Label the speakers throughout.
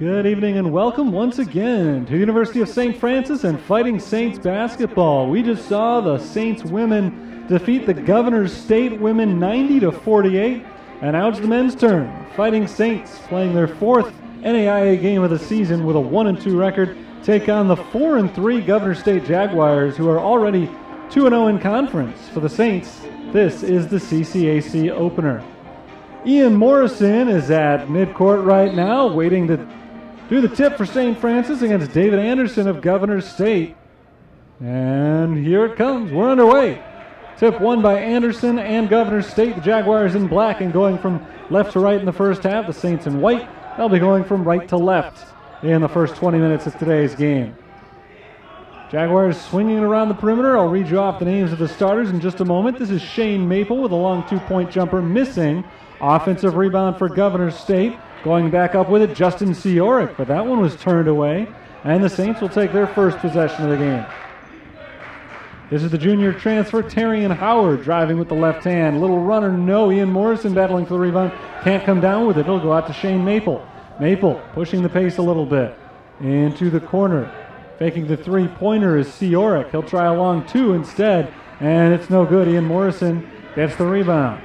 Speaker 1: Good evening and welcome once again to University of St. Francis and Fighting Saints basketball. We just saw the Saints women defeat the Governor's State women 90-48, and now it's the men's turn. Fighting Saints playing their fourth NAIA game of the season with a 1-2 record take on the 4-3 Governor's State Jaguars, who are already 2-0 in conference. For the Saints, this is the CCAC opener. Ian Morrison is at midcourt right now, waiting to do the tip for St. Francis against David Anderson of Governor's State. And here it comes. We're underway. Tip won by Anderson and Governor's State. The Jaguars in black and going from left to right in the first half. The Saints in white. They'll be going from right to left in the first 20 minutes of today's game. Jaguars swinging around the perimeter. I'll read you off the names of the starters in just a moment. This is Shane Maple with a long two-point jumper missing. Offensive rebound for Governor's State. Going back up with it, Justin Seoric, but that one was turned away. And the Saints will take their first possession of the game. This is the junior transfer, Terrian Howard, driving with the left hand. Little runner, no. Ian Morrison battling for the rebound. Can't come down with it. It'll go out to Shane Maple. Maple pushing the pace a little bit. Into the corner. Faking the three-pointer is Seoric. He'll try a long two instead, and it's no good. Ian Morrison gets the rebound.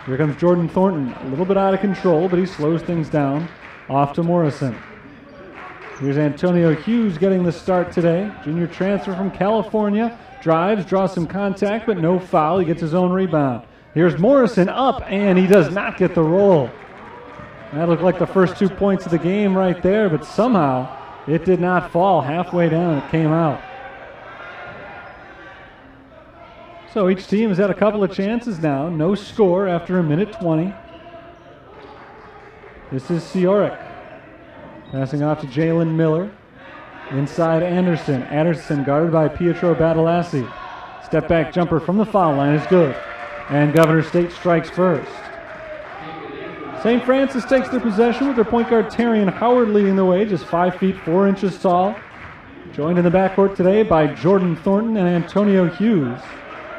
Speaker 1: Here comes Jordan Thornton, a little bit out of control, but he slows things down. Off to Morrison. Here's Antonio Hughes getting the start today. Junior transfer from California. Drives, draws some contact, but no foul. He gets his own rebound. Here's Morrison up, and he does not get the roll. That looked like the first 2 points of the game right there, but somehow it did not fall. Halfway down, it came out. So each team has had a couple of chances now. No score after a minute 20. This is Seoric. Passing off to Jalen Miller. Inside Anderson. Anderson guarded by Pietro Badalassi. Step back jumper from the foul line is good. And Governor State strikes first. St. Francis takes their possession with their point guard Terrian Howard leading the way, just 5 feet 4 inches tall. Joined in the backcourt today by Jordan Thornton and Antonio Hughes.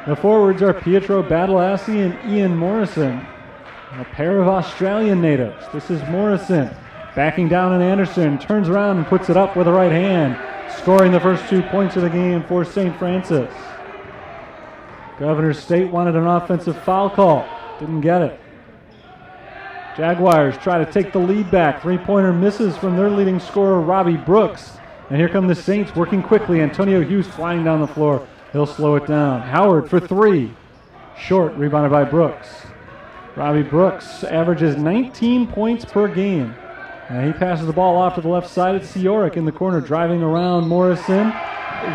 Speaker 1: The forwards are Pietro Badalassi and Ian Morrison, a pair of Australian natives. This is Morrison backing down on Anderson, turns around and puts it up with the right hand, scoring the first 2 points of the game for St. Francis. Governor's State wanted an offensive foul call, didn't get it. Jaguars try to take the lead back. Three-pointer misses from their leading scorer, Robbie Brooks. And here come the Saints working quickly. Antonio Hughes flying down the floor. He'll slow it down. Howard for three. Short, rebounded by Brooks. Robbie Brooks averages 19 points per game. And he passes the ball off to the left side. It's Seoric in the corner driving around Morrison.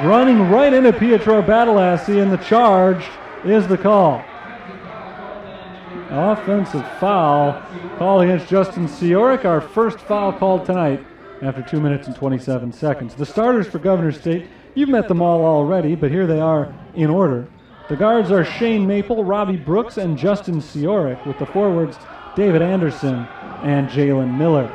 Speaker 1: Running right into Pietro Badalassi, and the charge is the call. Offensive foul called against Justin Seoric, our first foul called tonight after 2 minutes and 27 seconds. The starters for Governor's State, you've met them all already, but here they are in order. The guards are Shane Maple, Robbie Brooks, and Justin Seoric, with the forwards David Anderson and Jalen Miller.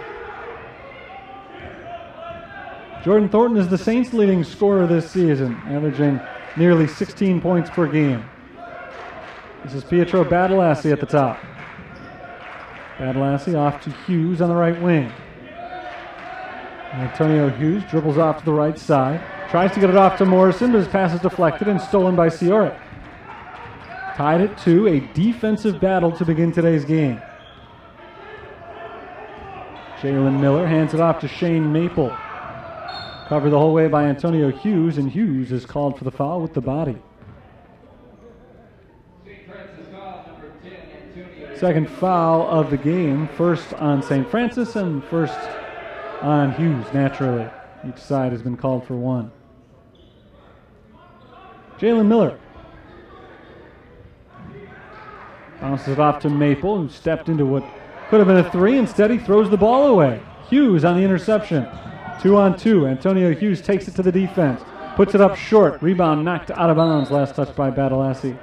Speaker 1: Jordan Thornton is the Saints' leading scorer this season, averaging nearly 16 points per game. This is Pietro Badalassi at the top. Badalassi off to Hughes on the right wing. Antonio Hughes dribbles off to the right side. Tries to get it off to Morrison, but his pass is deflected and stolen by Seoric. Tied at 2, a defensive battle to begin today's game. Jalen Miller hands it off to Shane Maple. Covered the whole way by Antonio Hughes, and Hughes is called for the foul with the body. Second foul of the game, first on St. Francis and first on Hughes, naturally. Each side has been called for one. Jalen Miller bounces it off to Maple, who stepped into what could have been a three. Instead, he throws the ball away. Hughes on the interception. 2-on-2. Antonio Hughes takes it to the defense. Puts it up short. Rebound knocked out of bounds. Last touch by Badalassi.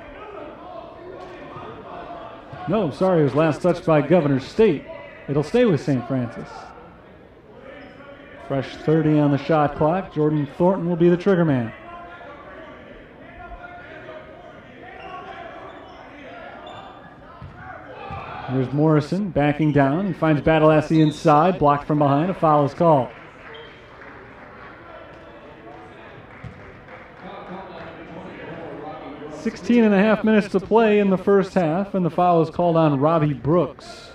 Speaker 1: No, sorry, it was last touched by Governor's State. It'll stay with St. Francis. Fresh 30 on the shot clock. Jordan Thornton will be the trigger man. Here's Morrison backing down. He finds Badalassi inside, blocked from behind. A foul is called. Sixteen and a half minutes to play in the first half, and the foul is called on Robbie Brooks.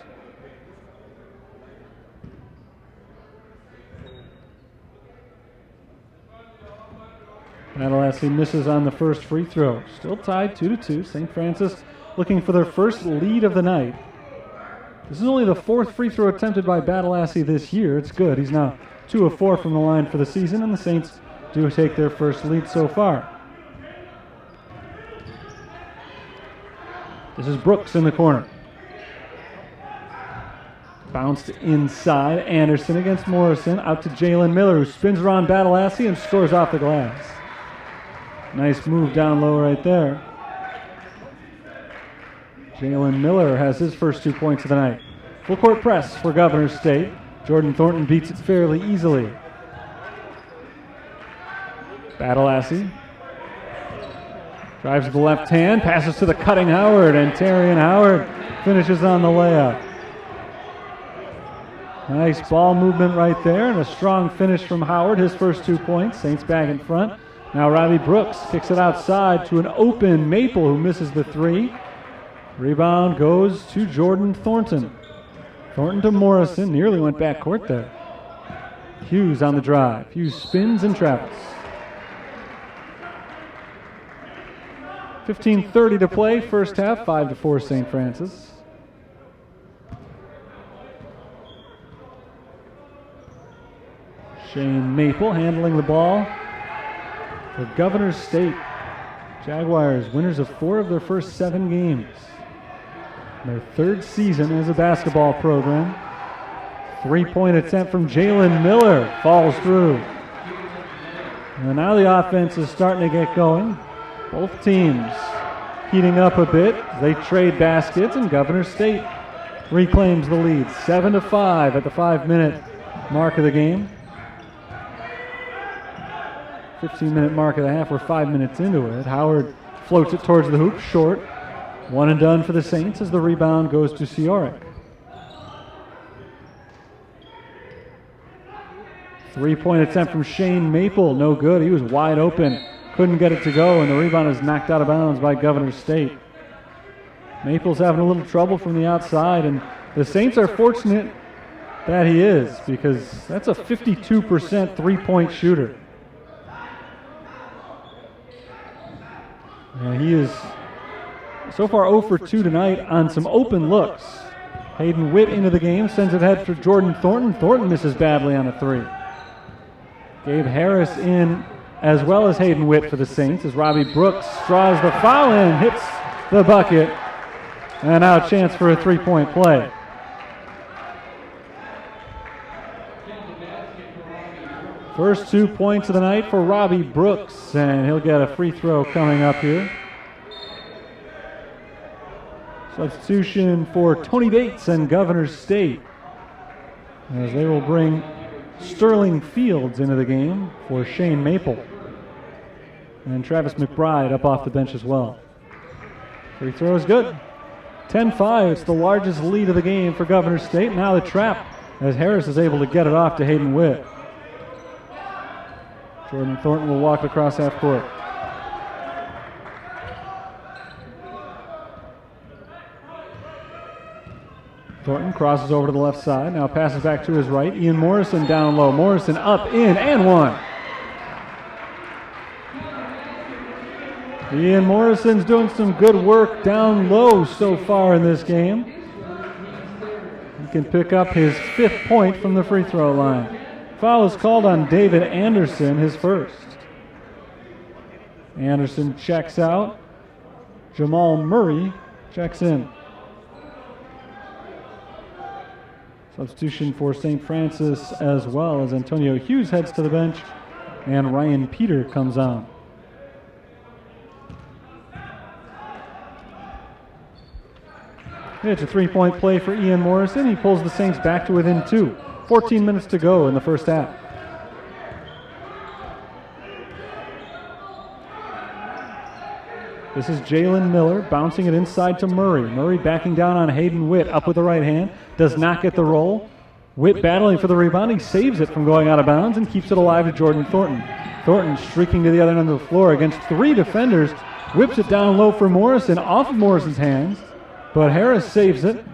Speaker 1: Badalassi misses on the first free throw. Still tied 2-2. St. Francis looking for their first lead of the night. This is only the fourth free throw attempted by Badalassi this year. It's good. He's now 2 of 4 from the line for the season, and the Saints do take their first lead so far. This is Brooks in the corner. Bounced inside. Anderson against Morrison. Out to Jalen Miller, who spins around Badalassi and scores off the glass. Nice move down low right there. Jalen Miller has his first 2 points of the night. Full court press for Governor State. Jordan Thornton beats it fairly easily. Badalassi drives to the left hand, passes to the cutting Howard, and Terrian Howard finishes on the layup. Nice ball movement right there, and a strong finish from Howard, his first 2 points. Saints back in front. Now Robbie Brooks kicks it outside to an open Maple, who misses the 3. Rebound goes to Jordan Thornton. Thornton to Morrison, nearly went backcourt there. Hughes on the drive. Hughes spins and travels. 15:30 to play, first half, 5-4 St. Francis. Shane Maple handling the ball for Governor State. Jaguars, winners of 4 of their first 7 games. Their 3rd season as a basketball program. 3-point attempt from Jalen Miller falls through. And now the offense is starting to get going. Both teams heating up a bit. They trade baskets, and Governor State reclaims the lead. 7-5 at the 5-minute mark of the game. 15-minute mark of the half. We're 5 minutes into it. Howard floats it towards the hoop, short. 1 and done for the Saints as the rebound goes to Cioric. 3-point attempt from Shane Maple, no good. He was wide open, couldn't get it to go, and the rebound is knocked out of bounds by Governor State. Maple's having a little trouble from the outside, and the Saints are fortunate that he is, because that's a 52% 3-point shooter. And he is so far 0 for 2 tonight on some open looks. Hayden Witt into the game, sends it ahead for Jordan Thornton. Thornton misses badly on a 3. Gabe Harris in as well as Hayden Witt for the Saints as Robbie Brooks draws the foul in, hits the bucket, and now a chance for a 3-point play. First 2 points of the night for Robbie Brooks, and he'll get a free throw coming up here. Substitution for Tony Bates and Governor State, as they will bring Sterling Fields into the game for Shane Maple. And Travis McBride up off the bench as well. Free throw is good. 10-5, it's the largest lead of the game for Governor State. Now the trap as Harris is able to get it off to Hayden Witt. Jordan Thornton will walk across half court. Thornton crosses over to the left side, now passes back to his right. Ian Morrison down low. Morrison up, in, and 1. Ian Morrison's doing some good work down low so far in this game. He can pick up his 5th point from the free throw line. Foul is called on David Anderson, his first. Anderson checks out. Jamal Murray checks in. Substitution for St. Francis as well as Antonio Hughes heads to the bench and Ryan Peter comes on. It's a 3-point play for Ian Morrison. He pulls the Saints back to within 2. 14 minutes to go in the first half. This is Jalen Miller bouncing it inside to Murray. Murray backing down on Hayden Witt, up with the right hand, does not get the roll. Witt battling for the rebound. He saves it from going out of bounds and keeps it alive to Jordan Thornton. Thornton streaking to the other end of the floor against 3 defenders. Whips it down low for Morrison, off of Morrison's hands. But Harris saves it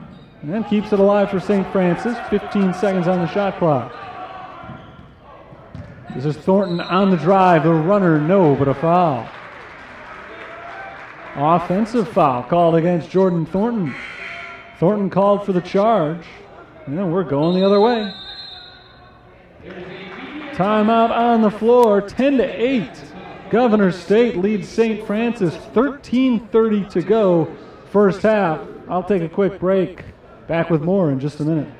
Speaker 1: and then keeps it alive for St. Francis. 15 seconds on the shot clock. This is Thornton on the drive. The runner, no, but a foul. Offensive foul called against Jordan Thornton. Thornton called for the charge. And then we're going the other way. Timeout on the floor, 10-8. Governor State leads St. Francis, 13:30 to go, first half. I'll take a quick break. Back with more in just a minute.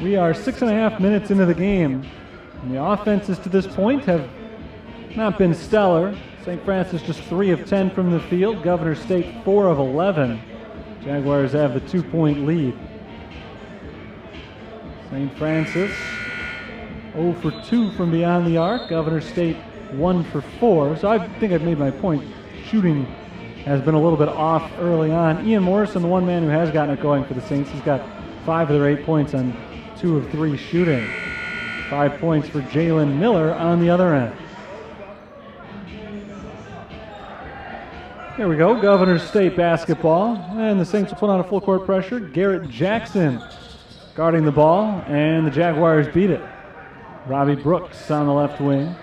Speaker 1: We are 6.5 minutes into the game, and the offenses to this point have not been stellar. St. Francis just 3 of 10 from the field. Governor State 4 of 11. Jaguars have the 2-point lead. St. Francis 0 for 2 from beyond the arc. Governor State 1 for 4. So I think I've made my point. Shooting has been a little bit off early on. Ian Morrison, the one man who has gotten it going for the Saints, he's got 5 of their 8 points on 2 of 3 shooting. 5 points for Jalen Miller on the other end. Here we go, Governor State basketball. And the Saints will put on a full court pressure. Garrett Jackson guarding the ball, and the Jaguars beat it. Robbie Brooks on the left wing.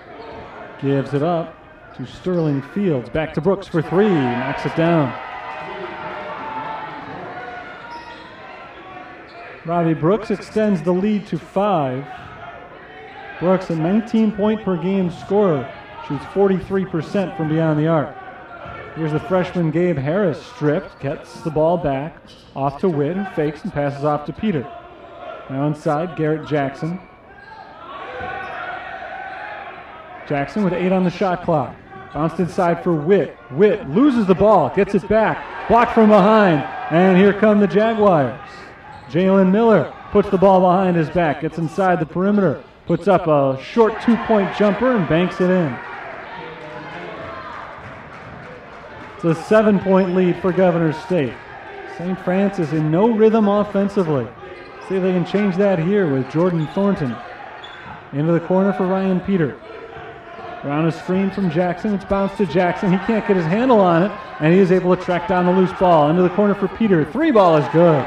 Speaker 1: Gives it up to Sterling Fields. Back to Brooks for 3. Knocks it down. Robbie Brooks extends the lead to 5. Brooks, a 19-point-per-game scorer, shoots 43% from beyond the arc. Here's the freshman Gabe Harris stripped, gets the ball back, off to Witt, who fakes and passes off to Peter. Now inside, Garrett Jackson. Jackson with 8 on the shot clock. Bounced inside for Witt. Witt loses the ball, gets it back, blocked from behind, and here come the Jaguars. Jalen Miller puts the ball behind his back, gets inside the perimeter, puts up a short 2-point jumper and banks it in. It's a 7-point lead for Governor State. St. Francis in no rhythm offensively. See if they can change that here with Jordan Thornton. Into the corner for Ryan Peter. Around a screen from Jackson, it's bounced to Jackson. He can't get his handle on it, and he is able to track down the loose ball. Into the corner for Peter. 3 ball is good.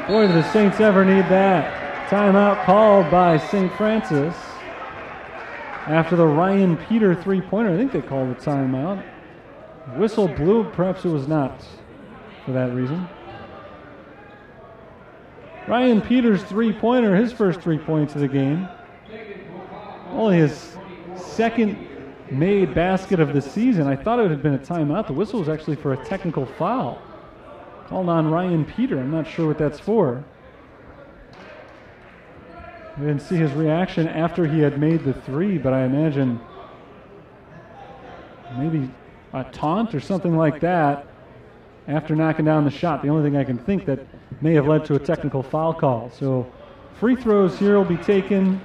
Speaker 1: Boy, do the Saints ever need that. Timeout called by St. Francis. After the Ryan Peter 3-pointer, I think they called the timeout. Whistle blew, perhaps it was not for that reason. Ryan Peters' 3-pointer, his first 3 points of the game. Only his second made basket of the season. I thought it had been a timeout. The whistle was actually for a technical foul. Called on Ryan Peter. I'm not sure what that's for. I didn't see his reaction after he had made the 3, but I imagine maybe a taunt or something like that after knocking down the shot. The only thing I can think that may have led to a technical foul call. So free throws here will be taken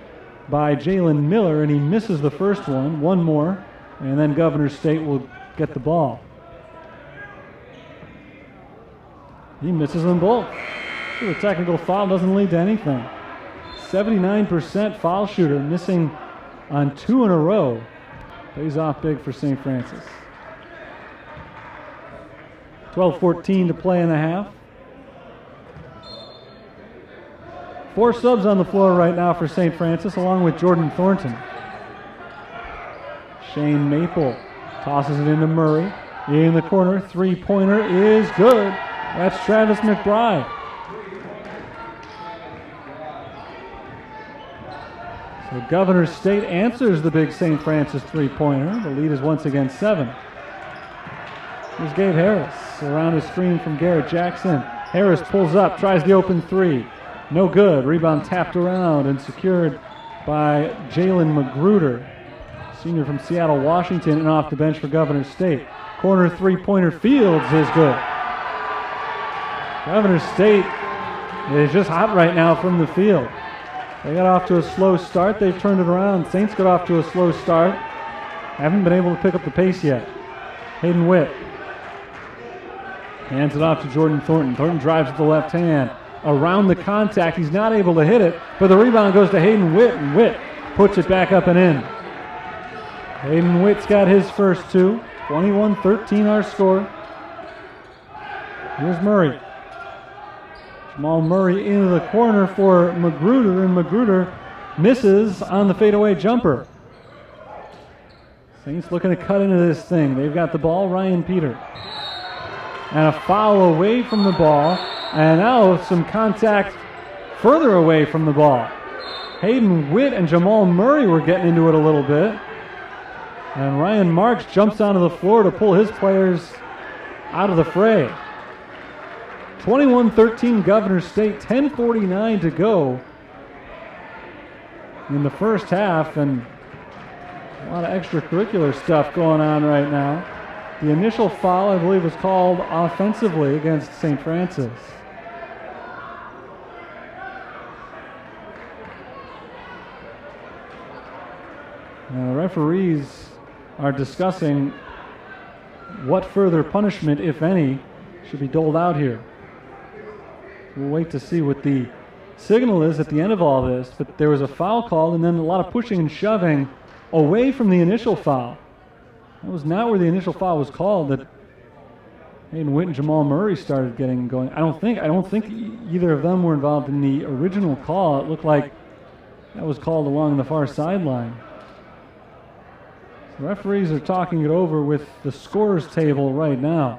Speaker 1: by Jalen Miller, and he misses the first one. One more, and then Governor State will get the ball. He misses them both. So the technical foul doesn't lead to anything. 79% foul shooter, missing on 2 in a row. Pays off big for St. Francis. 12:14 to play in the half. 4 subs on the floor right now for St. Francis, along with Jordan Thornton. Shane Maple tosses it into Murray. In the corner, 3-pointer is good. That's Travis McBride. So Governor State answers the big St. Francis three-pointer. The lead is once again 7. Here's Gabe Harris around a screen from Garrett Jackson. Harris pulls up, tries the open three. No good. Rebound tapped around and secured by Jalen Magruder, senior from Seattle, Washington, and off the bench for Governor State. Corner three-pointer Fields is good. Governor State is just hot right now from the field. They got off to a slow start. They've turned it around. Saints got off to a slow start. Haven't been able to pick up the pace yet. Hayden Witt hands it off to Jordan Thornton. Thornton drives with the left hand. Around the contact, he's not able to hit it, but the rebound goes to Hayden Witt, and Witt puts it back up and in. Hayden Witt's got his first two. 21-13 our score. Here's Murray. Jamal Murray into the corner for Magruder, and Magruder misses on the fadeaway jumper. Saints looking to cut into this thing. They've got the ball, Ryan Peter. And a foul away from the ball, and now some contact further away from the ball. Hayden Witt and Jamal Murray were getting into it a little bit. And Ryan Marks jumps onto the floor to pull his players out of the fray. 21-13 Governor State, 10:49 to go in the first half, and a lot of extracurricular stuff going on right now. The initial foul, I believe, was called offensively against St. Francis. Now, the referees are discussing what further punishment, if any, should be doled out here. We'll wait to see what the signal is at the end of all this, but there was a foul called and then a lot of pushing and shoving away from the initial foul. That was not where the initial foul was called that Hayden Witt and Jamal Murray started getting going. I don't think either of them were involved in the original call. It looked like that was called along the far sideline. The referees are talking it over with the scores table right now.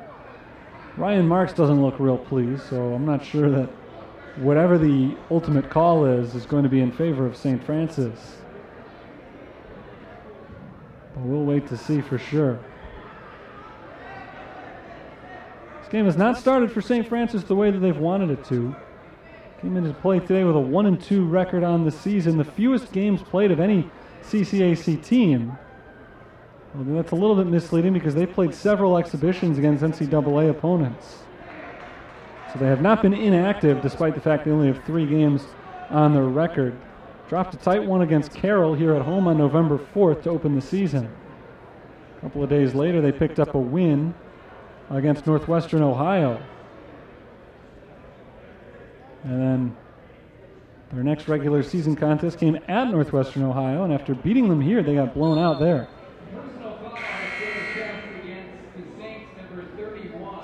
Speaker 1: Ryan Marks doesn't look real pleased, so I'm not sure that whatever the ultimate call is going to be in favor of St. Francis. But we'll wait to see for sure. This game has not started for St. Francis the way that they've wanted it to. Came into play today with a 1-2 record on the season, the fewest games played of any CCAC team. Well, that's a little bit misleading because they played several exhibitions against NCAA opponents. So they have not been inactive despite the fact they only have 3 games on their record. Dropped a tight one against Carroll here at home on November 4th to open the season. A couple of days later, they picked up a win against Northwestern Ohio. And then their next regular season contest came at Northwestern Ohio, and after beating them here, they got blown out there.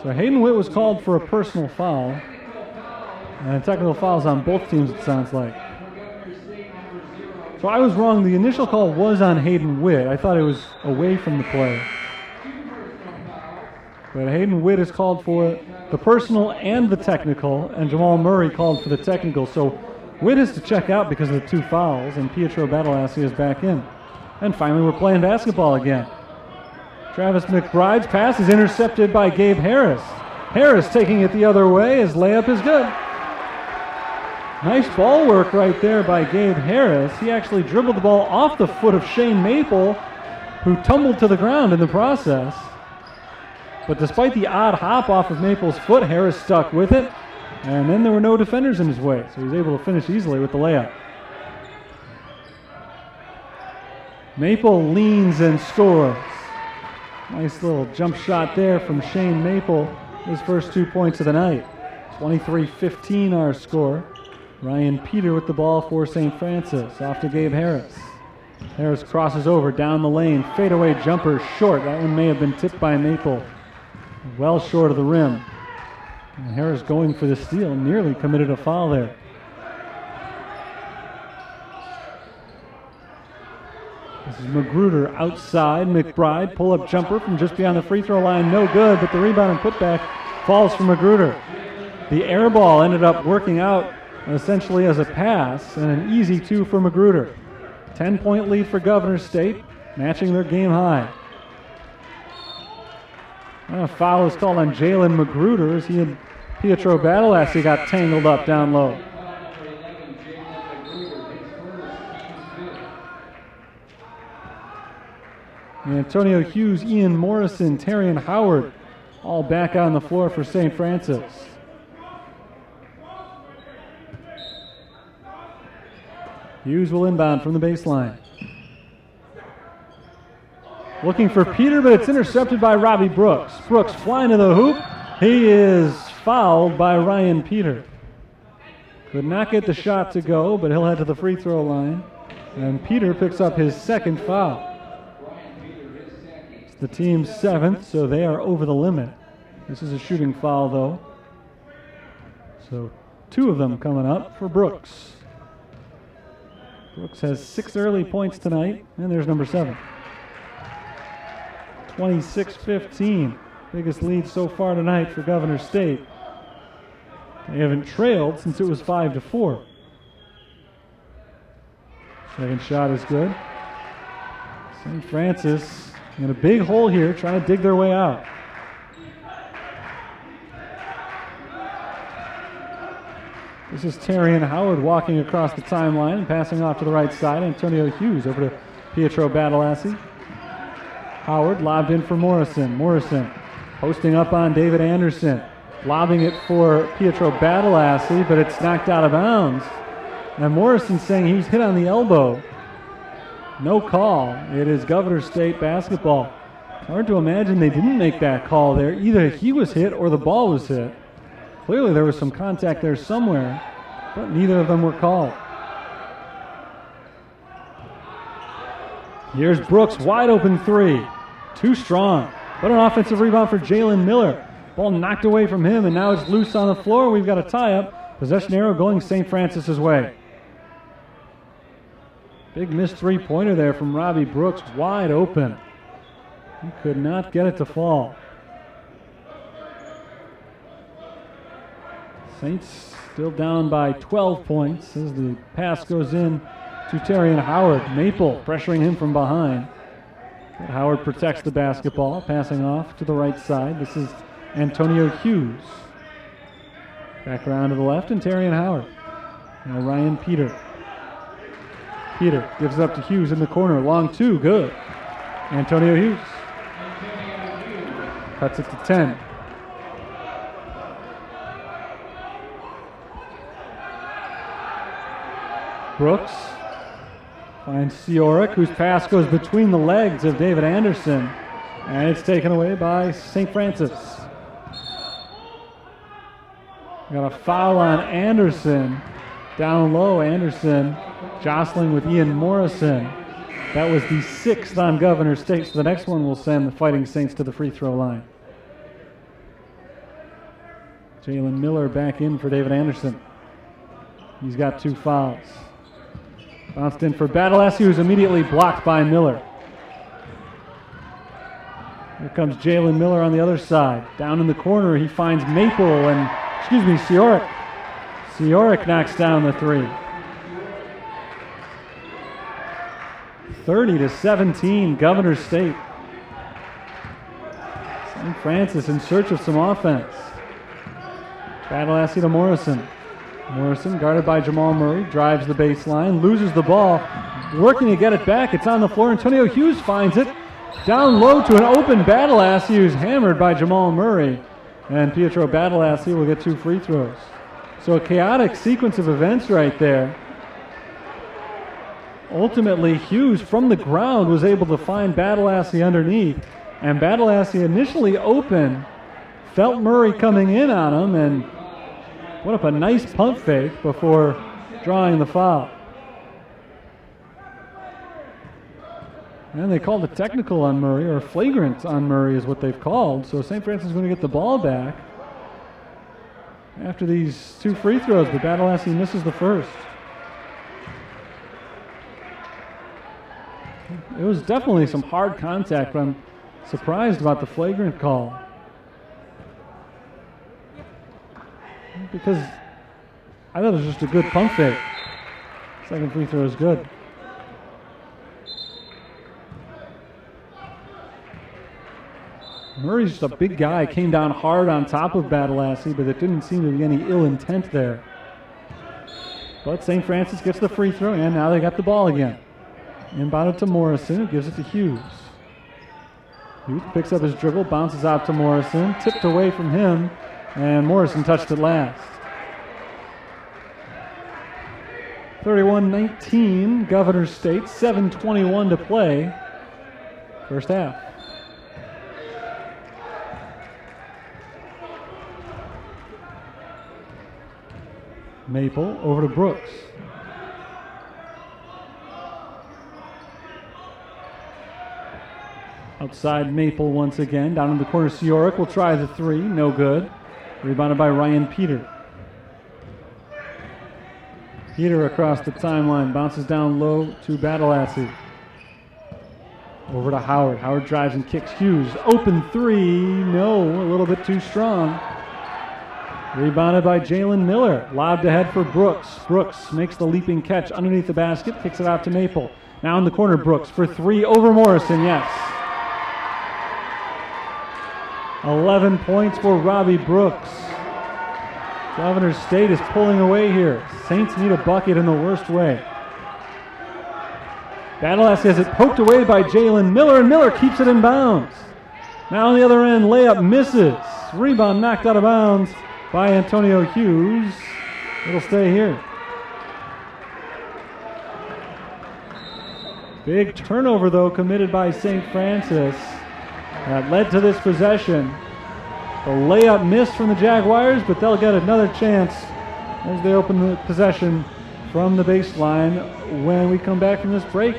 Speaker 1: So Hayden Witt was called for a personal foul, and technical fouls on both teams, it sounds like. So I was wrong. The initial call was on Hayden Witt. I thought it was away from the play. But Hayden Witt is called for the personal and the technical, and Jamal Murray called for the technical. So Witt has to check out because of the 2 fouls, and Pietro Badalassi is back in. And finally, we're playing basketball again. Travis McBride's pass is intercepted by Gabe Harris. Harris taking it the other way. His layup is good. Nice ball work right there by Gabe Harris. He actually dribbled the ball off the foot of Shane Maple, who tumbled to the ground in the process. But despite the odd hop off of Maple's foot, Harris stuck with it. And then there were no defenders in his way, so he was able to finish easily with the layup. Maple leans and scores. Nice little jump shot there from Shane Maple. His first 2 points of the night. 23-15 our score. Ryan Peter with the ball for St. Francis. Off to Gabe Harris. Harris crosses over down the lane. Fadeaway jumper short. That one may have been tipped by Maple. Well short of the rim. And Harris going for the steal. Nearly committed a foul there. This is Magruder outside. McBride, pull-up jumper from just beyond the free throw line. No good, but the rebound and putback falls for Magruder. The air ball ended up working out essentially as a pass, and an easy 2 for Magruder. 10-point lead for Governor State, matching their game high. A foul is called on Jalen Magruder as he and Pietro Badalassi got tangled up down low. Antonio Hughes, Ian Morrison, Terrian Howard, all back on the floor for St. Francis. Hughes will inbound from the baseline. Looking for Peter, but it's intercepted by Robbie Brooks. Brooks flying to the hoop. He is fouled by Ryan Peter. Could not get the shot to go, but he'll head to the free throw line. And Peter picks up his second foul. It's the team's 7th, so they are over the limit. This is a shooting foul, though. So 2 of them coming up for Brooks. Brooks has 6 early points tonight, and there's number 7. 26-15, biggest lead so far tonight for Governor State. They haven't trailed since it was 5-4. Second shot is good. St. Francis in a big hole here, trying to dig their way out. This is Terrian Howard walking across the timeline and passing off to the right side. Antonio Hughes over to Pietro Badalassi. Howard lobbed in for Morrison. Morrison posting up on David Anderson. Lobbing it for Pietro Badalassi, but it's knocked out of bounds. And Morrison saying he was hit on the elbow. No call. It is Governor State basketball. Hard to imagine they didn't make that call there. Either he was hit or the ball was hit. Clearly there was some contact there somewhere, but neither of them were called. Here's Brooks, wide open 3. Too strong, but an offensive rebound for Jalen Miller. Ball knocked away from him, and now it's loose on the floor. We've got a tie-up. Possession arrow going St. Francis's way. Big missed three-pointer there from Robbie Brooks, wide open. He could not get it to fall. Saints still down by 12 points as the pass goes in to Terrian Howard. Maple pressuring him from behind. But Howard protects the basketball, passing off to the right side. This is Antonio Hughes. Back around to the left, and Terrian Howard. Now Ryan Peter. Peter gives it up to Hughes in the corner. Long 2, good. Antonio Hughes. Cuts it to 10. Brooks finds Cioric, whose pass goes between the legs of David Anderson, and it's taken away by St. Francis. Got a foul on Anderson. Down low, Anderson jostling with Ian Morrison. That was the 6th on Governor State, so the next one will send the Fighting Saints to the free throw line. Jalen Miller back in for David Anderson. He's got 2 fouls. Bounced in for Badalassi, who's immediately blocked by Miller. Here comes Jalen Miller on the other side. Down in the corner, he finds Maple and, Cioric. Cioric knocks down the 3. 30-17, Governor State. St. Francis in search of some offense. Badalassi to Morrison. Morrison, guarded by Jamal Murray, drives the baseline, loses the ball, working to get it back. It's on the floor. Antonio Hughes finds it. Down low to an open Badalassi, who's hammered by Jamal Murray. And Pietro Badalassi will get 2 free throws. So a chaotic sequence of events right there. Ultimately, Hughes from the ground was able to find Badalassi underneath. And Badalassi initially open, felt Murray coming in on him, and put up a nice pump fake before drawing the foul. And they called a technical on Murray, or flagrant on Murray is what they've called. So St. Francis is going to get the ball back after these 2 free throws, but Badalassi misses the first. It was definitely some hard contact, but I'm surprised about the flagrant call. because I thought it was just a good pump fake. Second free throw is good. Murray's just a big guy, came down hard on top of Badalassi, but it didn't seem to be any ill intent there. But St. Francis gets the free throw, and now they got the ball again. Inbounded to Morrison, who gives it to Hughes. Hughes picks up his dribble, bounces out to Morrison, tipped away from him, and Morrison touched it last. 31-19, Governor State, 7:21 to play, first half. Maple over to Brooks. Outside Maple once again. Down in the corner, Sioric will try the three. No good. Rebounded by Ryan Peter. Peter across the timeline. Bounces down low to Badalassi. Over to Howard. Howard drives and kicks Hughes. Open three. No, a little bit too strong. Rebounded by Jalen Miller. Lobbed ahead for Brooks. Brooks makes the leaping catch underneath the basket. Kicks it out to Maple. Now in the corner, Brooks for three over Morrison. Yes. 11 points for Robbie Brooks. Governor State is pulling away here. Saints need a bucket in the worst way. Badalassi has it poked away by Jalen Miller, and Miller keeps it in bounds. Now on the other end, layup misses. Rebound knocked out of bounds by Antonio Hughes. It'll stay here. Big turnover, though, committed by St. Francis. That led to this possession. The layup missed from the Jaguars, but they'll get another chance as they open the possession from the baseline when we come back from this break.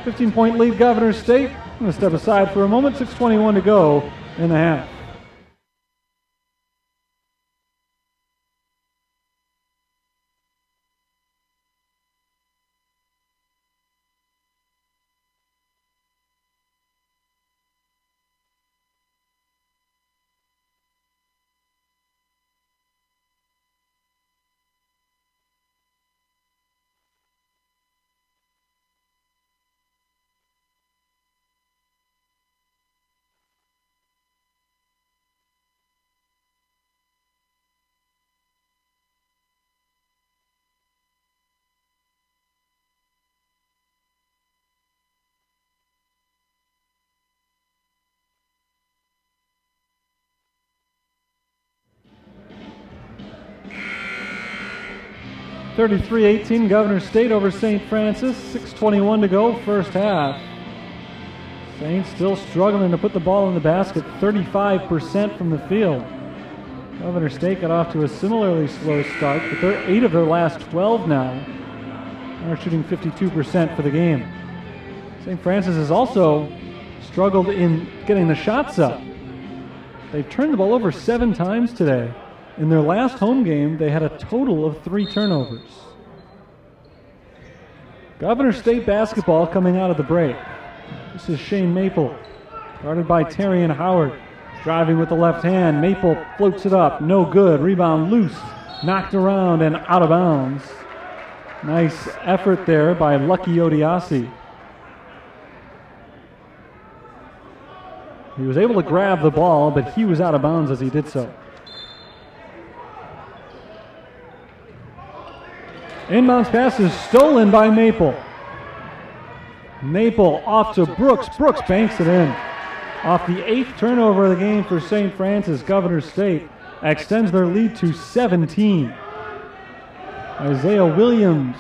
Speaker 1: 15-point lead, Governor State. I'm going to step aside for a moment. 6:21 to go in the half. (33-18) Governor State over St. Francis. 6:21 to go, first half. Saints still struggling to put the ball in the basket. 35% from the field. Governor State got off to a similarly slow start, but they're 8 of their last 12 now. They're shooting 52% for the game. St. Francis has also struggled in getting the shots up. They've turned the ball over 7 times today. In their last home game, they had a total of 3 turnovers. Governor State basketball coming out of the break. This is Shane Maple, guarded by Terry and Howard. Driving with the left hand, Maple floats it up, no good. Rebound loose, knocked around and out of bounds. Nice effort there by Lucky Odiasi. He was able to grab the ball, but he was out of bounds as he did so. Inbounds pass is stolen by Maple. Maple off to Brooks. Brooks banks it in. Off the 8th turnover of the game for St. Francis, Governor State extends their lead to 17. Isaiah Williams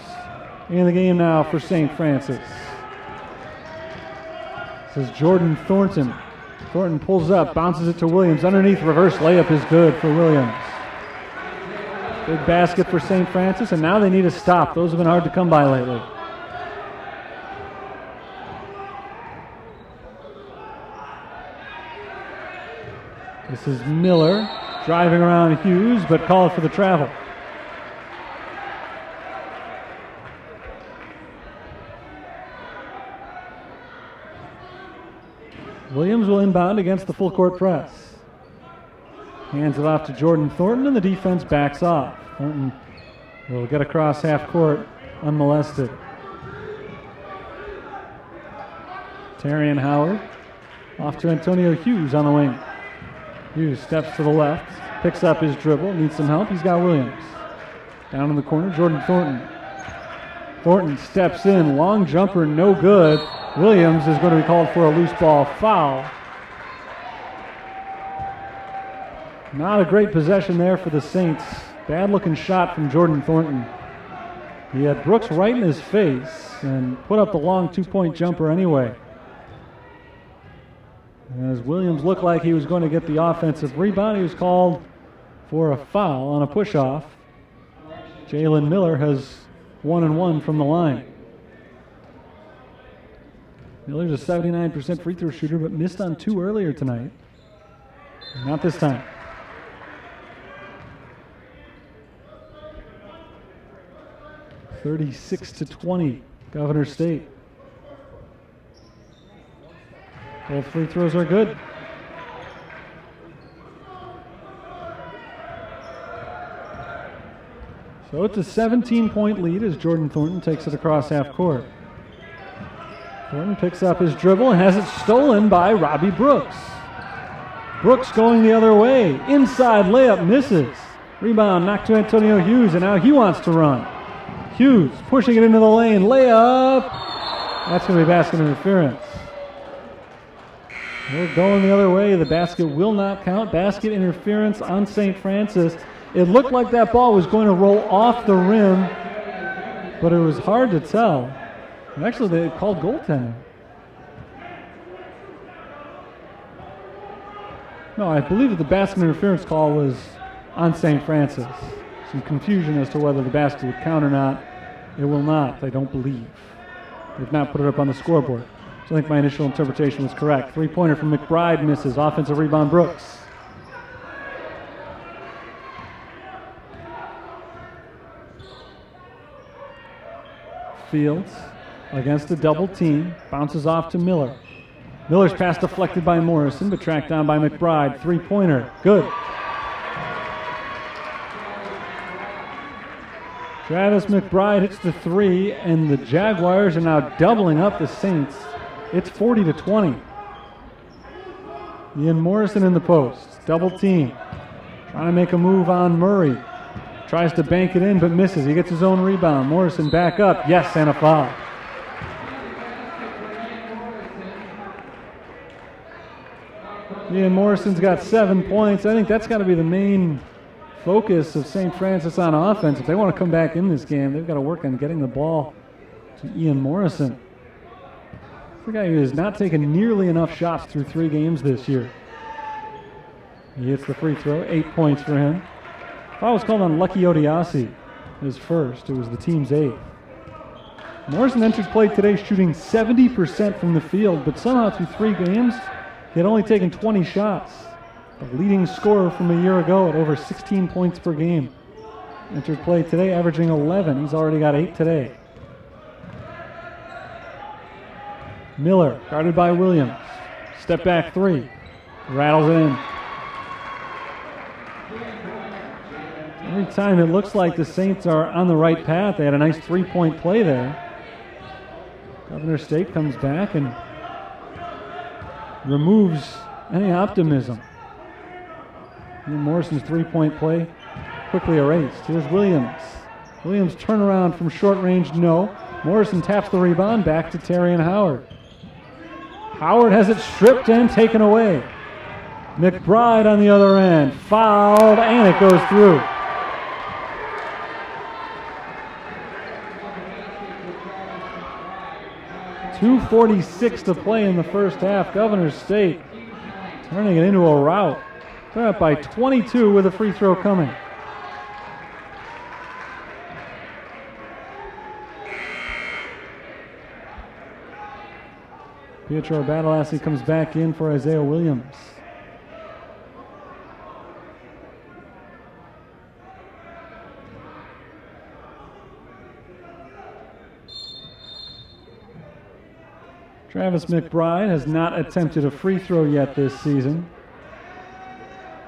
Speaker 1: in the game now for St. Francis. This is Jordan Thornton. Thornton pulls up, bounces it to Williams. Underneath, reverse layup is good for Williams. Big basket for St. Francis, and now they need a stop. Those have been hard to come by lately. This is Miller driving around Hughes, but called for the travel. Williams will inbound against the full court press. Hands it off to Jordan Thornton, and the defense backs off. Thornton will get across half court unmolested. Terrian Howard off to Antonio Hughes on the wing. Hughes steps to the left, picks up his dribble, needs some help. He's got Williams. Down in the corner, Jordan Thornton. Thornton steps in, long jumper, no good. Williams is going to be called for a loose ball foul. Not a great possession there for the Saints. Bad looking shot from Jordan Thornton. He had Brooks right in his face and put up the long 2-point jumper anyway. As Williams looked like he was going to get the offensive rebound, he was called for a foul on a push-off. Jalen Miller has 1-1 from the line. Miller's a 79% free throw shooter, but missed on 2 earlier tonight. Not this time. (36-20), Governor State. Both free throws are good. So it's a 17-point lead as Jordan Thornton takes it across half court. Thornton picks up his dribble and has it stolen by Robbie Brooks. Brooks going the other way. Inside layup misses. Rebound knocked to Antonio Hughes, and now he wants to run. Hughes pushing it into the lane. Layup. That's going to be basket interference. We're going the other way. The basket will not count. Basket interference on St. Francis. It looked like that ball was going to roll off the rim, but it was hard to tell. And actually, they called goaltending. No, I believe that the basket interference call was on St. Francis. Some confusion as to whether the basket would count or not. It will not, I don't believe. They've not put it up on the scoreboard. So I think my initial interpretation was correct. 3-pointer from McBride misses. Offensive rebound, Brooks. Fields against a double team. Bounces off to Miller. Miller's pass deflected by Morrison, but tracked down by McBride. 3-pointer. Good. Travis McBride hits the 3, and the Jaguars are now doubling up the Saints. It's 40-20. Ian Morrison in the post. Double team. Trying to make a move on Murray. Tries to bank it in, but misses. He gets his own rebound. Morrison back up. Yes, and a foul. Ian Morrison's got 7 points. I think that's got to be the main focus of St. Francis on offense. If they want to come back in this game, they've got to work on getting the ball to Ian Morrison. The guy who has not taken nearly enough shots through 3 games this year. He hits the free throw, 8 points for him. Foul was called on Lucky Odiasi, his first. It was the team's 8th. Morrison entered play today shooting 70% from the field, but somehow through 3 games, he had only taken 20 shots. The leading scorer from a year ago at over 16 points per game. Entered play today averaging 11. He's already got 8 today. Miller, guarded by Williams. Step back 3. Rattles it in. Every time it looks like the Saints are on the right path. They had a nice 3-point play there. Governor State comes back and removes any optimism. Ian Morrison's 3-point play quickly erased. Here's Williams. Williams turnaround from short range, no. Morrison taps the rebound back to Terrian Howard. Howard has it stripped and taken away. McBride on the other end. Fouled, and it goes through. .246 to play in the first half. Governor State turning it into a rout. They're up by 22 with a free throw coming. Pietro Badalassi comes back in for Isaiah Williams. Travis McBride has not attempted a free throw yet this season.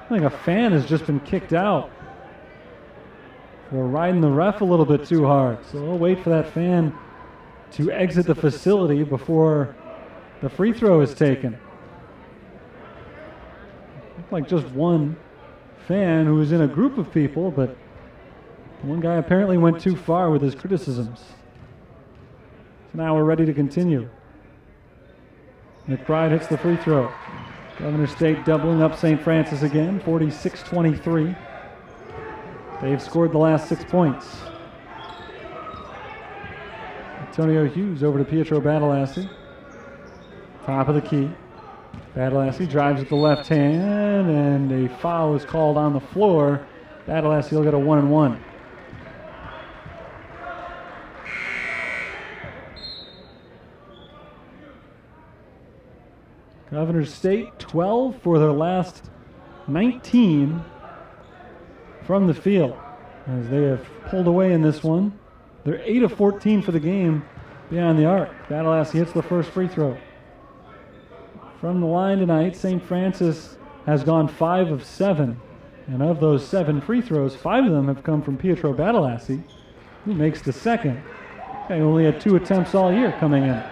Speaker 1: I think a fan has just been kicked out for riding the ref a little bit too hard. So we'll wait for that fan to exit the facility before the free throw is taken. Looked like just one fan who was in a group of people, but one guy apparently went too far with his criticisms. So now we're ready to continue. McBride hits the free throw. Governor State doubling up St. Francis again, 46-23. They've scored the last 6 points. Antonio Hughes over to Pietro Badalassi. Top of the key. Badalassi drives with the left hand, and a foul is called on the floor. Badalassi will get a 1-and-1. Governor State 12 for their last 19 from the field, as they have pulled away in this one. They're 8 of 14 for the game beyond the arc. Badalassi hits the first free throw. From the line tonight, St. Francis has gone 5 of 7. And of those 7 free throws, 5 of them have come from Pietro Badalassi, who makes the second. He only had 2 attempts all year coming in.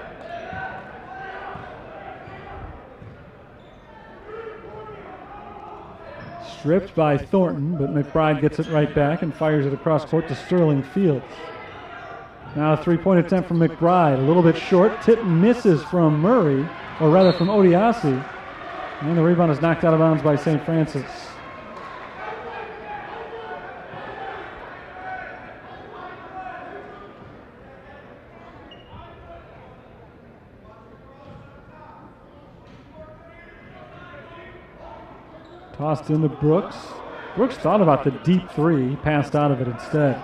Speaker 1: Stripped by Thornton, but McBride gets it right back and fires it across court to Sterling Fields. Now a three-point attempt from McBride, a little bit short. Tip misses from Murray, or rather from Odiasi. And the rebound is knocked out of bounds by St. Francis. Tossed into Brooks. Brooks thought about the deep three. He passed out of it instead.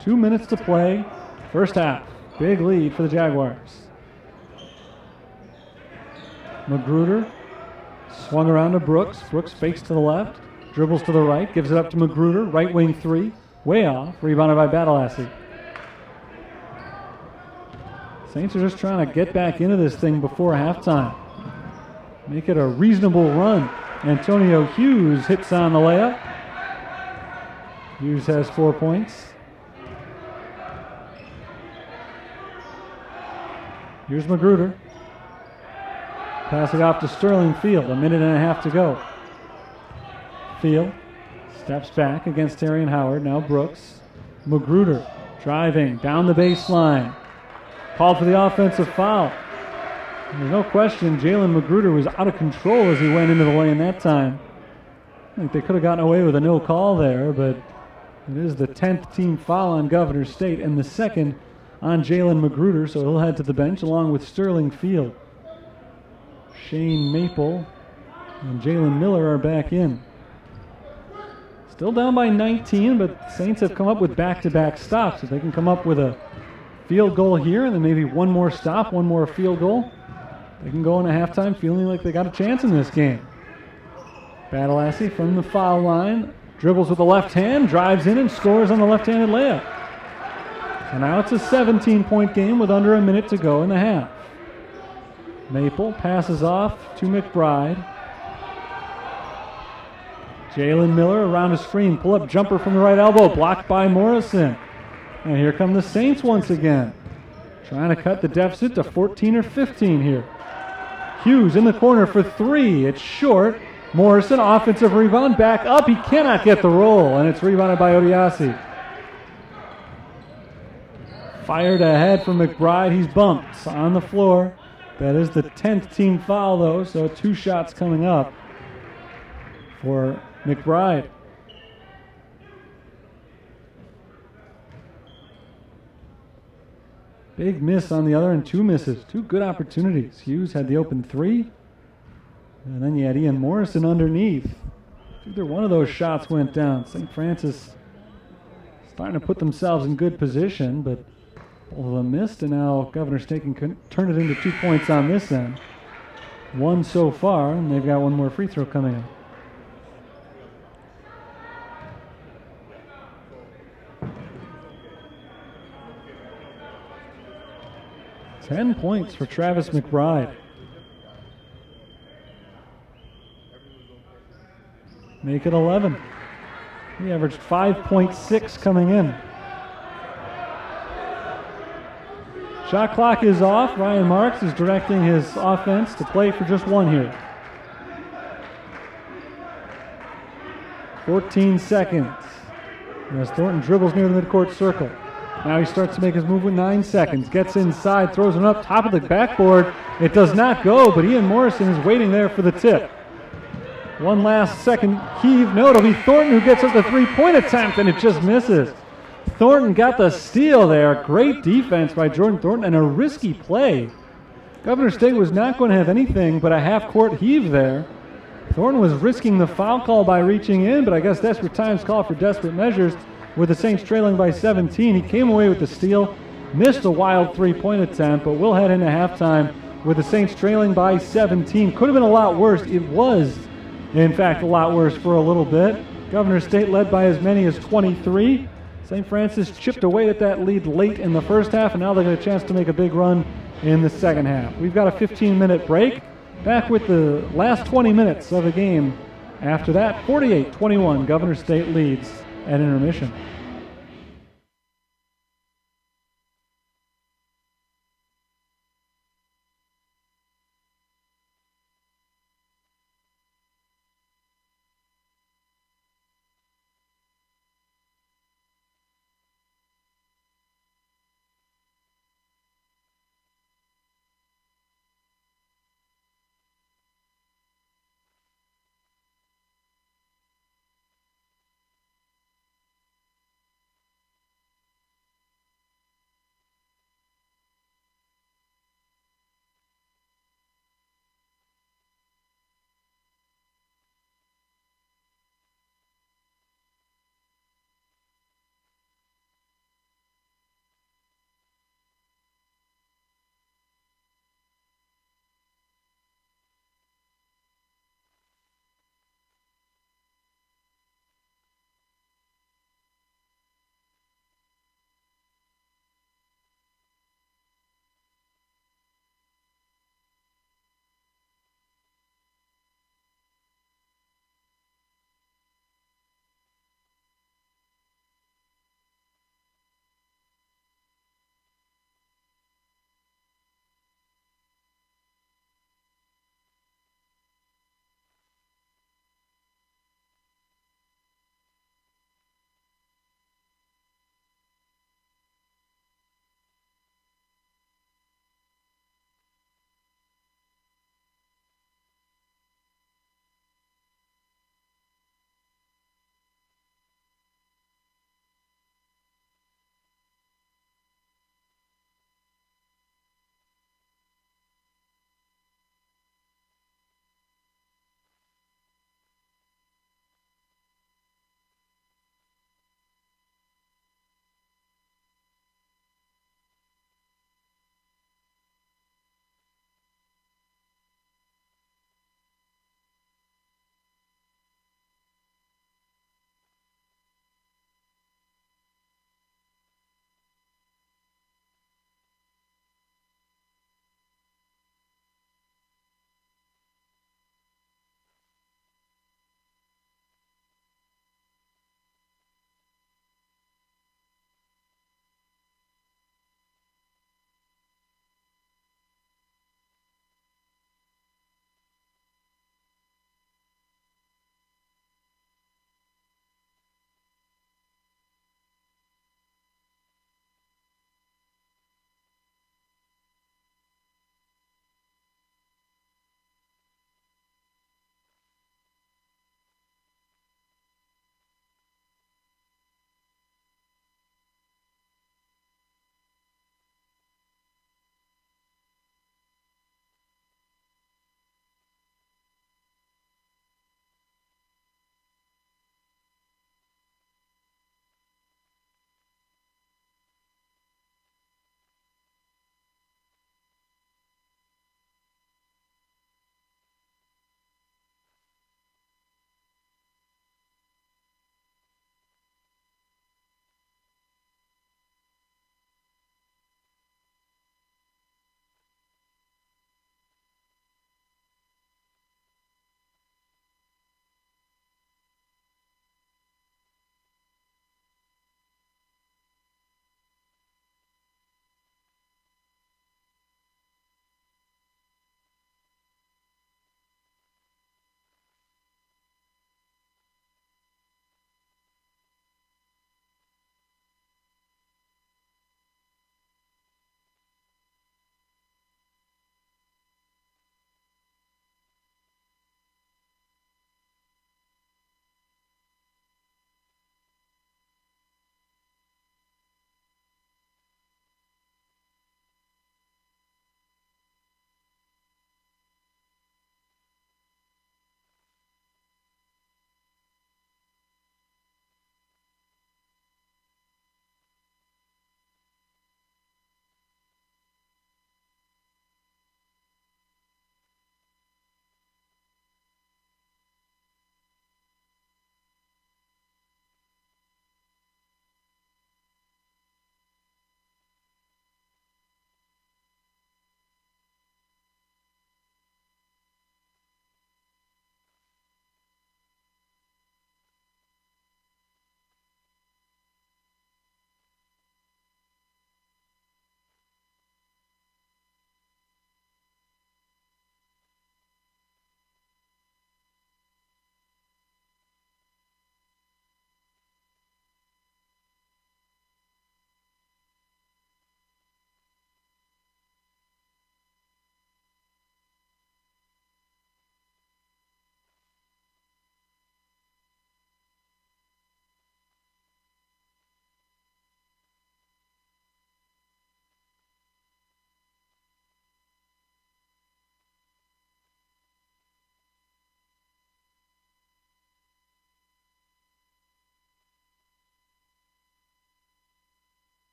Speaker 1: 2 minutes to play. First half. Big lead for the Jaguars. Magruder swung around to Brooks. Brooks fakes to the left. Dribbles to the right. Gives it up to Magruder. Right wing three. Way off. Rebounded by Badalassi. Saints are just trying to get back into this thing before halftime. Make it a reasonable run. Antonio Hughes hits on the layup. Hughes has 4 points. Here's Magruder. Pass it off to Sterling Field. 1.5 minutes to go. Field steps back against Terry and Howard. Now Brooks. Magruder driving down the baseline. Called for the offensive foul. There's no question Jalen Magruder was out of control as he went into the lane that time. I think they could have gotten away with a no call there, but it is the 10th team foul on Governor State and the second on Jalen Magruder, so he'll head to the bench along with Sterling Field. Shane Maple and Jalen Miller are back in. Still down by 19, but Saints have come up with back-to-back stops. If they can come up with a field goal here and then maybe one more stop, one more field goal, they can go into halftime feeling like they got a chance in this game. Badalassi from the foul line, dribbles with the left hand, drives in and scores on the left-handed layup. So now it's a 17-point game with under a minute to go in the half. Maple passes off to McBride. Jalen Miller around a screen, pull-up jumper from the right elbow, blocked by Morrison. And here come the Saints once again, trying to cut the deficit to 14 or 15 here. Hughes in the corner for three. It's short. Morrison, offensive rebound, back up. He cannot get the roll, and it's rebounded by Odiasi. Fired ahead from McBride. He's bumped on the floor. That is the 10th team foul, though, so 2 shots coming up for McBride. Big miss on the other and 2 misses. 2 good opportunities. Hughes had the open 3. And then you had Ian Morrison underneath. Either one of those shots went down. St. Francis starting to put themselves in good position, but both of them missed, and now Governor State can turn it into 2 points on this end. 1 so far, and they've got 1 more free throw coming in. Ten points for Travis McBride. make it 11. He averaged 5.6 coming in. Shot clock is off. Ryan Marks is directing his offense to play for just one here. 14 seconds. As Thornton dribbles near the midcourt circle. Now he starts to make his move with 9 seconds. Gets inside, throws it up top of the backboard. It does not go, but Ian Morrison is waiting there for the tip. One last second heave. No, it'll be Thornton who gets up the three-point attempt, and it just misses. Thornton got the steal there. Great defense by Jordan Thornton and a risky play. Governor State was not going to have anything but a half-court heave there. Thornton was risking the foul call by reaching in, but I guess desperate times call for desperate measures with the Saints trailing by 17. He came away with the steal, missed a wild three-point attempt, but we'll head into halftime with the Saints trailing by 17. Could have been a lot worse. It was, in fact, a lot worse for a little bit. Governor State led by as many as 23. St. Francis chipped away at that lead late in the first half, and now they get a chance to make a big run in the second half. We've got a 15-minute break. Back with the last 20 minutes of the game. After that, 48-21, Governor State leads at intermission.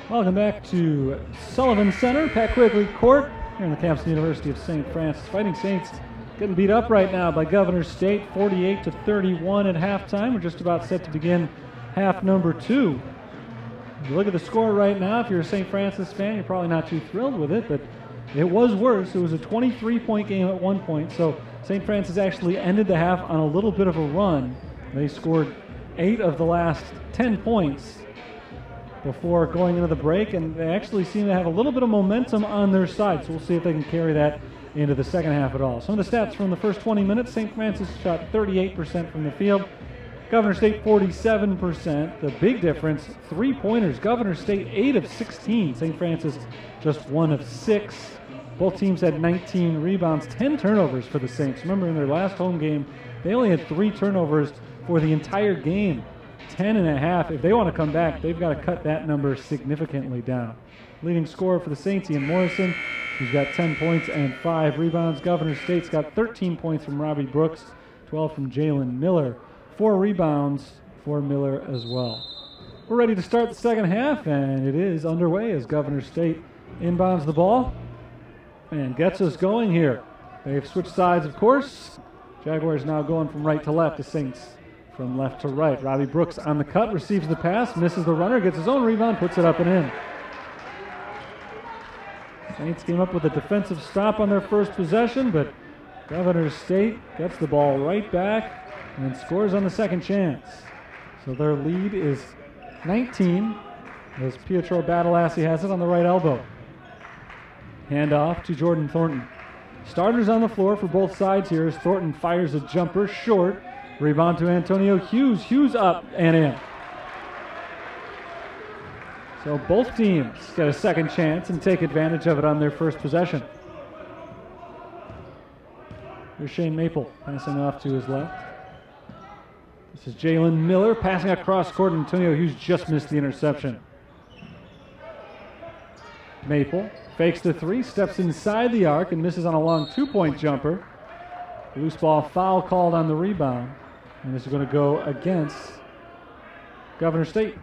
Speaker 1: Welcome back to Sullivan Center, Pat Quigley Court, here on the campus of the University of St. Francis. Fighting Saints getting beat up right now by Governor State, 48-31 at halftime. We're just about set to begin half number 2. If you look at the score right now, if you're a St. Francis fan, you're probably not too thrilled with it, but it was worse. It was a 23-point game at one point, so St. Francis actually ended the half on a little bit of a run. They scored 8 of the last 10 points before going into the break, and they actually seem to have a little bit of momentum on their side, so we'll see if they can carry that into the second half at all. Some of the stats from the first 20 minutes: St. Francis shot 38% from the field, Governor State 47%. The big difference, 3-pointers. Governor State 8 of 16, St. Francis just 1 of 6. Both teams had 19 rebounds, 10 turnovers for the Saints. Remember, in their last home game, they only had 3 turnovers for the entire game. 10.5. If they want to come back, they've got to cut that number significantly down. Leading scorer for the Saints, Ian Morrison, who's got 10 points and 5 rebounds. Governor State's got 13 points from Robbie Brooks, 12 from Jalen Miller. 4 rebounds for Miller as well. We're ready to start the second half, and it is underway as Governor State inbounds the ball and gets us going here. They've switched sides, of course. Jaguars now going from right to left, the Saints from left to right. Robbie Brooks on the cut, receives the pass, misses the runner, gets his own rebound, puts it up and in. Saints came up with a defensive stop on their first possession, but Governor State gets the ball right back and scores on the second chance. So their lead is 19 as Pietro Badalassi has it on the right elbow. Handoff to Jordan Thornton. Starters on the floor for both sides here as Thornton fires a jumper short. Rebound to Antonio Hughes. Hughes up and in. So both teams get a second chance and take advantage of it on their first possession. Here's Shane Maple passing off to his left. This is Jalen Miller passing across court. Antonio Hughes just missed the interception. Maple fakes the 3, steps inside the arc and misses on a long 2-point jumper. Loose ball foul called on the rebound. And this is going to go against Governor State.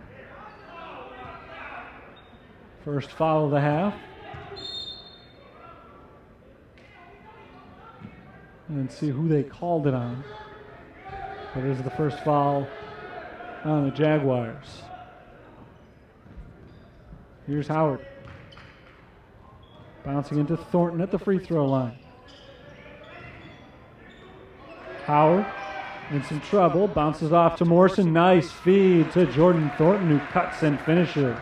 Speaker 1: First foul of the half. And then see who they called it on. But it is the first foul on the Jaguars. Here's Howard. Bouncing into Thornton at the free throw line. Howard in some trouble, bounces off to Morrison. Nice feed to Jordan Thornton, who cuts and finishes.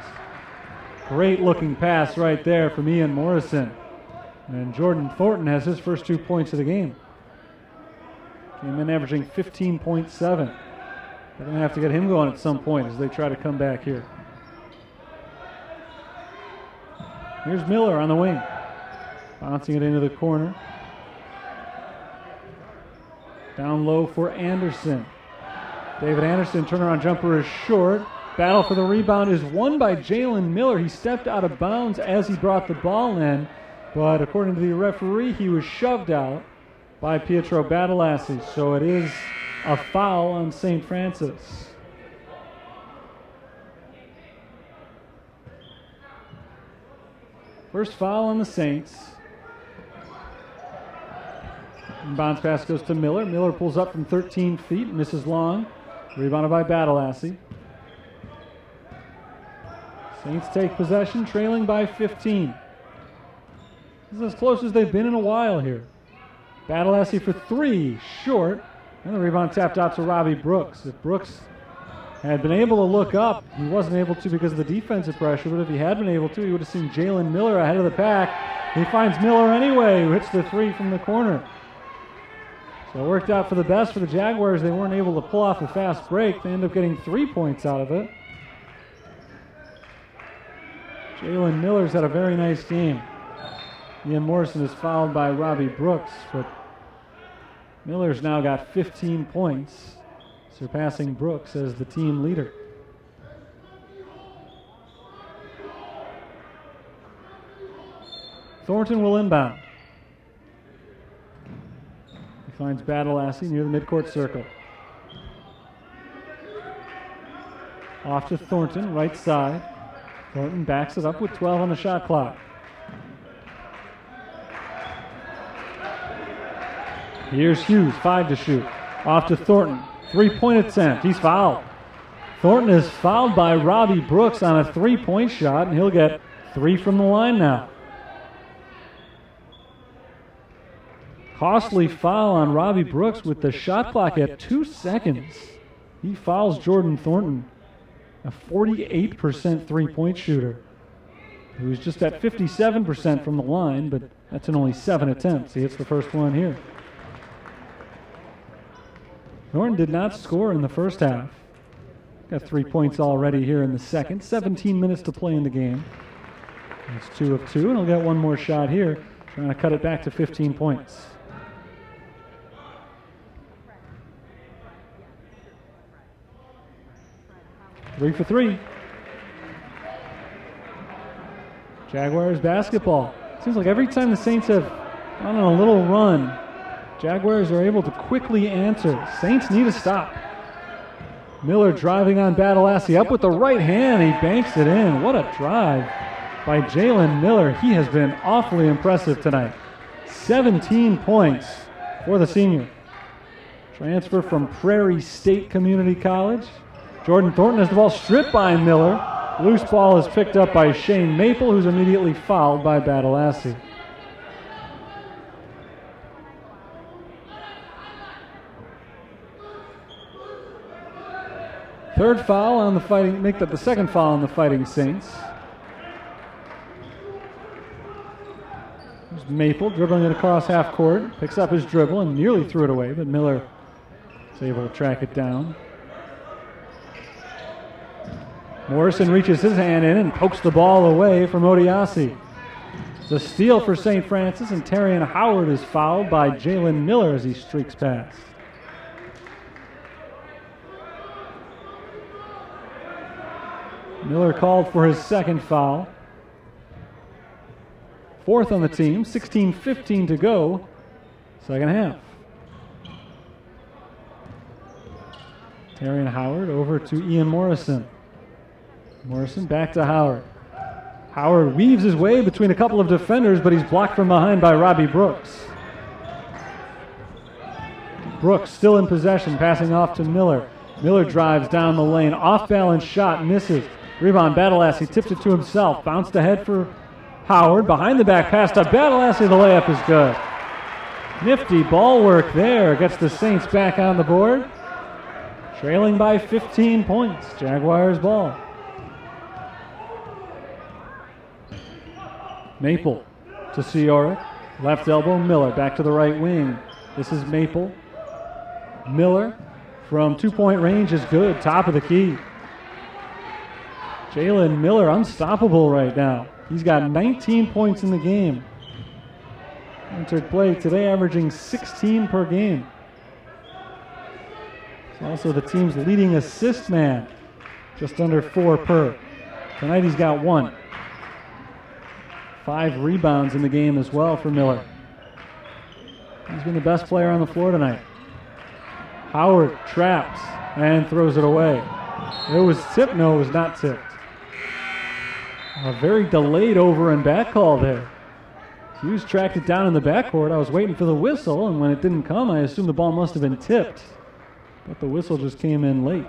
Speaker 1: Great looking pass right there from Ian Morrison. And Jordan Thornton has his first 2 points of the game. Came in averaging 15.7. They're going to have to get him going at some point as they try to come back here. Here's Miller on the wing. Bouncing it into the corner. Down low for Anderson. David Anderson, turnaround jumper is short. Battle for the rebound is won by Jalen Miller. He stepped out of bounds as he brought the ball in, but according to the referee, he was shoved out by Pietro Badalassi. So it is a foul on St. Francis. First foul on the Saints. Bounce pass goes to Miller. Miller pulls up from 13 feet, misses long. Rebounded by Badalassi. Saints take possession, trailing by 15. This is as close as they've been in a while here. Badalassi for 3, short. And the rebound tapped out to Robbie Brooks. If Brooks had been able to look up, he wasn't able to because of the defensive pressure, but if he had been able to, he would have seen Jalen Miller ahead of the pack. He finds Miller anyway, who hits the 3 from the corner. So it worked out for the best for the Jaguars. They weren't able to pull off a fast break. They end up getting 3 points out of it. Jalen Miller's had a very nice game. Ian Morrison is fouled by Robbie Brooks, but Miller's now got 15 points, surpassing Brooks as the team leader. Thornton will inbound. He finds Badalassi near the midcourt circle. Off to Thornton, right side. Thornton backs it up with 12 on the shot clock. Here's Hughes, 5 to shoot. Off to Thornton, 3-point attempt. He's fouled. Thornton is fouled by Robbie Brooks on a 3-point shot, and he'll get 3 from the line now. Costly foul on Robbie Brooks with the shot clock at 2 seconds. He fouls Jordan Thornton, a 48% 3-point shooter, who was just at 57% from the line, but that's in only 7 attempts. He hits the first one here. Thornton did not score in the first half. Got 3 points already here in the second. 17 minutes to play in the game. It's 2 of 2, and he'll get one more shot here, trying to cut it back to 15 points. Three for 3. Jaguars basketball. Seems like every time the Saints have gone on a little run, Jaguars are able to quickly answer. Saints need a stop. Miller driving on Badalassi, up with the right hand. He banks it in. What a drive by Jalen Miller. He has been awfully impressive tonight. 17 points for the senior. Transfer from Prairie State Community College. Jordan Thornton has the ball stripped by Miller. Loose ball is picked up by Shane Maple, who's immediately fouled by Badalassi. Third foul on the Fighting, make that the second foul on the Fighting Saints. There's Maple dribbling it across half court, picks up his dribble and nearly threw it away, but Miller is able to track it down. Morrison reaches his hand in and pokes the ball away from Odiasi. It's a steal for St. Francis, and Terrion Howard is fouled by Jalen Miller as he streaks past. Miller called for his second foul. Fourth on the team, 16:15 to go, second half. Terrion Howard over to Ian Morrison. Morrison back to Howard. Howard weaves his way between a couple of defenders, but he's blocked from behind by Robbie Brooks. Brooks still in possession, passing off to Miller. Miller drives down the lane, off-balance shot, misses. Rebound, Badalassi tips it to himself. Bounced ahead for Howard. Behind the back pass to Badalassi. The layup is good. Nifty ball work there. Gets the Saints back on the board. Trailing by 15 points. Jaguars ball. Maple to Cioric. Left elbow, Miller. Back to the right wing. This is Maple. Miller from 2-point range is good. Top of the key. Jalen Miller unstoppable right now. He's got 19 points in the game. Entered play today averaging 16 per game. He's also the team's leading assist man. Just under 4 per. Tonight he's got 1. 5 rebounds in the game as well for Miller. He's been the best player on the floor tonight. Howard traps and throws it away. It was tipped. No, it was not tipped. A very delayed over and back call there. Hughes tracked it down in the backcourt. I was waiting for the whistle, and when it didn't come, I assumed the ball must have been tipped. But the whistle just came in late.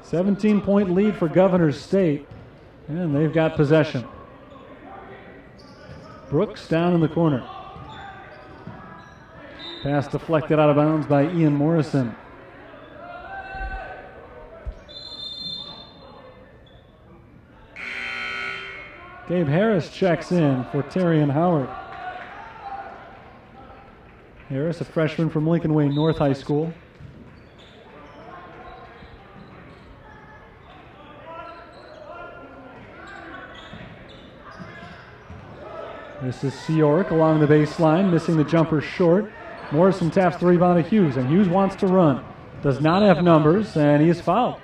Speaker 1: 17-point lead for Governors State, and they've got possession. Brooks down in the corner. Pass deflected out of bounds by Ian Morrison. Gabe Harris checks in for Terrion Howard. Harris, a freshman from Lincoln Way North High School. This is Cioric along the baseline, missing the jumper short. Morrison taps the rebound to Hughes, and Hughes wants to run. Does not have numbers, and he is fouled.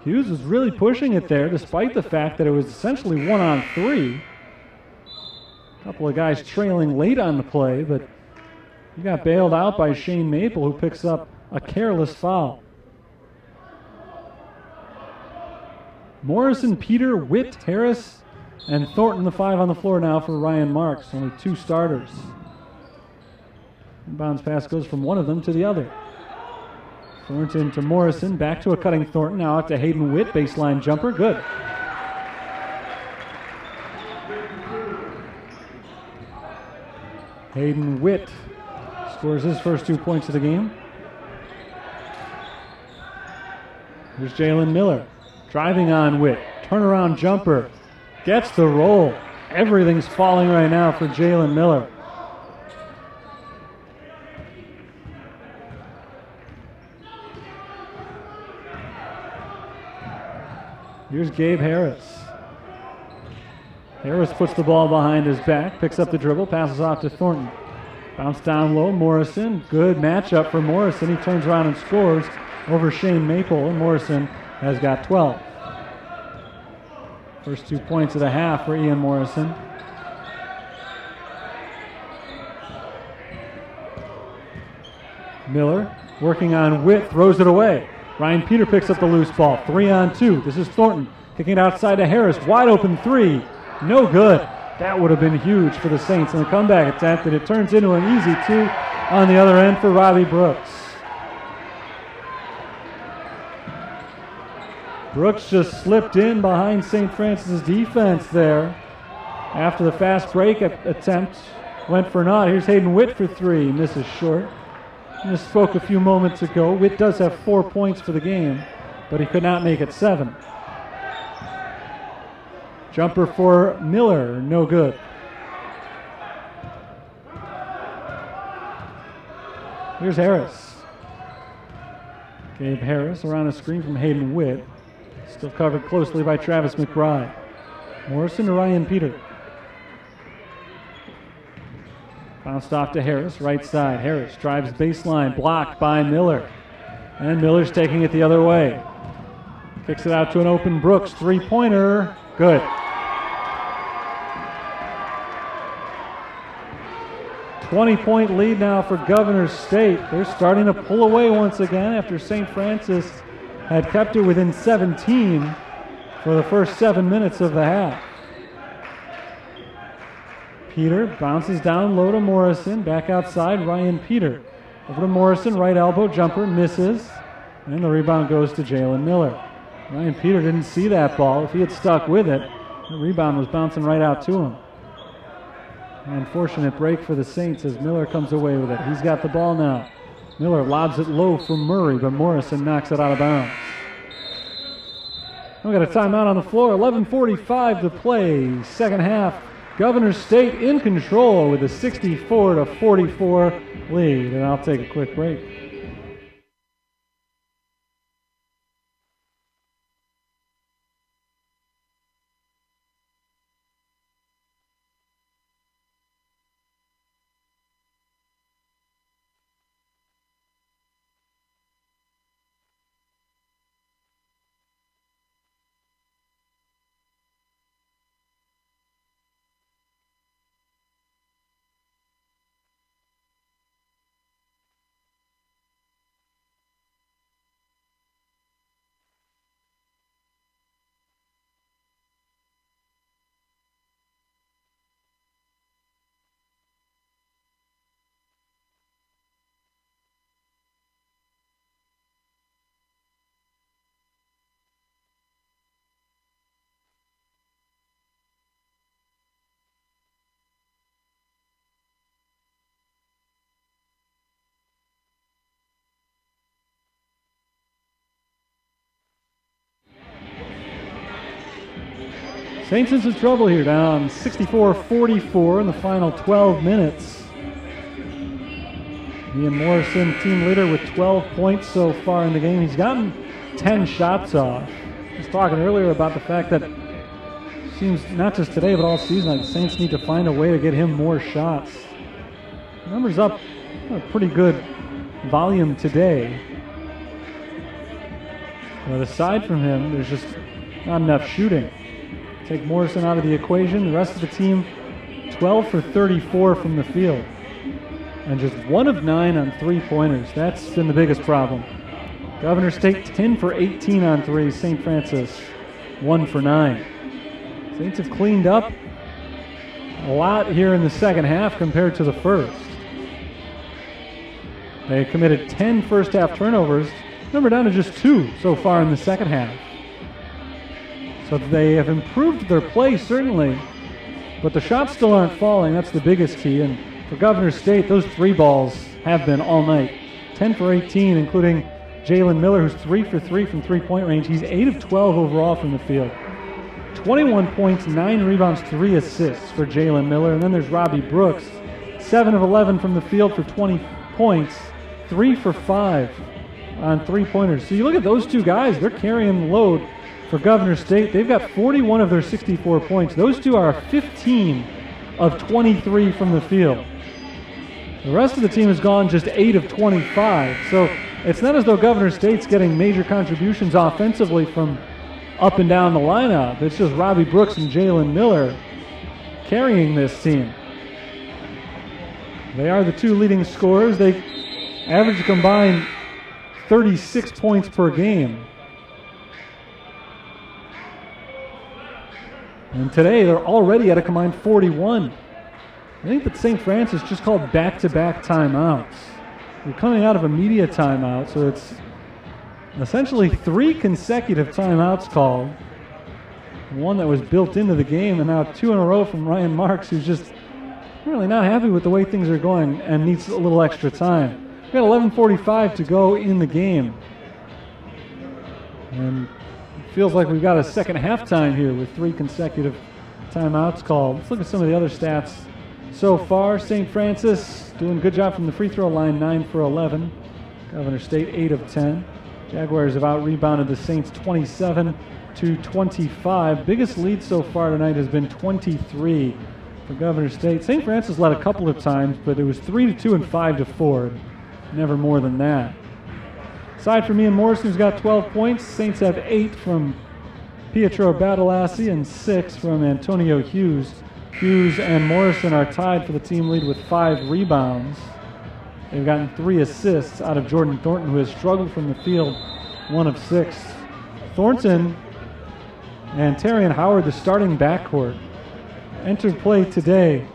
Speaker 1: Hughes was really pushing it there, despite the fact that it was essentially 1-on-3. A couple of guys trailing late on the play, but he got bailed out by Shane Maple, who picks up a careless foul. Morrison, Peter, Witt, Harris, and Thornton, the 5 on the floor now for Ryan Marks. Only 2 starters. Inbounds pass goes from one of them to the other. Thornton to Morrison, back to a cutting Thornton, now out to Hayden Witt, baseline jumper, good. Hayden Witt scores his first 2 points of the game. Here's Jalen Miller, driving on Witt, turnaround jumper, gets the roll. Everything's falling right now for Jalen Miller. Here's Gabe Harris. Harris puts the ball behind his back, picks up the dribble, passes off to Thornton. Bounce down low, Morrison. Good matchup for Morrison. He turns around and scores over Shane Maple, and Morrison has got 12. First 2 points of the half for Ian Morrison. Miller working on Witt, throws it away. Ryan Peter picks up the loose ball. 3 on 2. This is Thornton kicking it outside to Harris. Wide open 3. No good. That would have been huge for the Saints in the comeback attempt, and it turns into an easy 2 on the other end for Robbie Brooks. Brooks just slipped in behind St. Francis' defense there. After the fast break attempt went for naught. Here's Hayden Witt for 3. Misses short. Misspoke a few moments ago. Witt does have 4 points for the game, but he could not make it 7. Jumper for Miller, no good. Here's Harris. Gabe Harris around a screen from Hayden Witt. Still covered closely by Travis McBride. Morrison to Ryan Peter. Bounced off to Harris, right side. Harris drives baseline, blocked by Miller. And Miller's taking it the other way. Kicks it out to an open Brooks. 3-pointer, good. $20-point lead now for Governor State. They're starting to pull away once again after St. Francis had kept it within 17 for the first 7 minutes of the half. Peter bounces down low to Morrison. Back outside, Ryan Peter. Over to Morrison, right elbow jumper, misses. And the rebound goes to Jalen Miller. Ryan Peter didn't see that ball. If he had stuck with it, the rebound was bouncing right out to him. Unfortunate break for the Saints as Miller comes away with it. He's got the ball now. Miller lobs it low for Murray, but Morrison knocks it out of bounds. We got a timeout on the floor. 11:45 to play. Second half. Governor State in control with a 64-44 lead. And I'll take a quick break. Saints in some trouble here, down 64-44 in the final 12 minutes. Ian Morrison, team leader with 12 points so far in the game. He's gotten 10 shots off. I was talking earlier about the fact that it seems not just today but all season like the Saints need to find a way to get him more shots. The numbers up a pretty good volume today. But aside from him, there's just not enough shooting. Take Morrison out of the equation. The rest of the team, 12 for 34 from the field. And just 1 of 9 on 3-pointers. That's been the biggest problem. Governor State 10 for 18 on 3. St. Francis 1 for 9. Saints have cleaned up a lot here in the second half compared to the first. They committed 10 first-half turnovers, number down to just 2 so far in the second half. So they have improved their play, certainly, but the shots still aren't falling. That's the biggest key. And for Governor State, those 3 balls have been all night. 10 for 18, including Jalen Miller, who's 3 for 3 from three-point range. He's 8 of 12 overall from the field. 21 points, 9 rebounds, 3 assists for Jalen Miller. And then there's Robbie Brooks, 7 of 11 from the field for 20 points, 3 for 5 on three-pointers. So you look at those 2 guys, they're carrying the load for Governor State. They've got 41 of their 64 points. Those 2 are 15 of 23 from the field. The rest of the team has gone just 8 of 25. So it's not as though Governor State's getting major contributions offensively from up and down the lineup. It's just Robbie Brooks and Jalen Miller carrying this team. They are the 2 leading scorers. They average a combined 36 points per game. And today they're already at a combined 41. I think that St. Francis just called back-to-back timeouts. We're coming out of a media timeout, so it's essentially 3 consecutive timeouts called. One that was built into the game, and now 2 in a row from Ryan Marks, who's just really not happy with the way things are going and needs a little extra time. We've got 11:45 to go in the game. And it feels like we've got a second halftime here with 3 consecutive timeouts called. Let's look at some of the other stats so far. St. Francis doing a good job from the free throw line, 9 for 11. Governor State, 8 of 10. Jaguars have out-rebounded the Saints 27 to 25. Biggest lead so far tonight has been 23 for Governor State. St. Francis led a couple of times, but it was 3-2 and 5-4. Never more than that. Aside from Ian Morrison, who's got 12 points, Saints have 8 from Pietro Badalassi and 6 from Antonio Hughes. Hughes and Morrison are tied for the team lead with 5 rebounds. They've gotten 3 assists out of Jordan Thornton, who has struggled from the field, 1 of 6. Thornton and Terrion Howard, the starting backcourt, entered play today,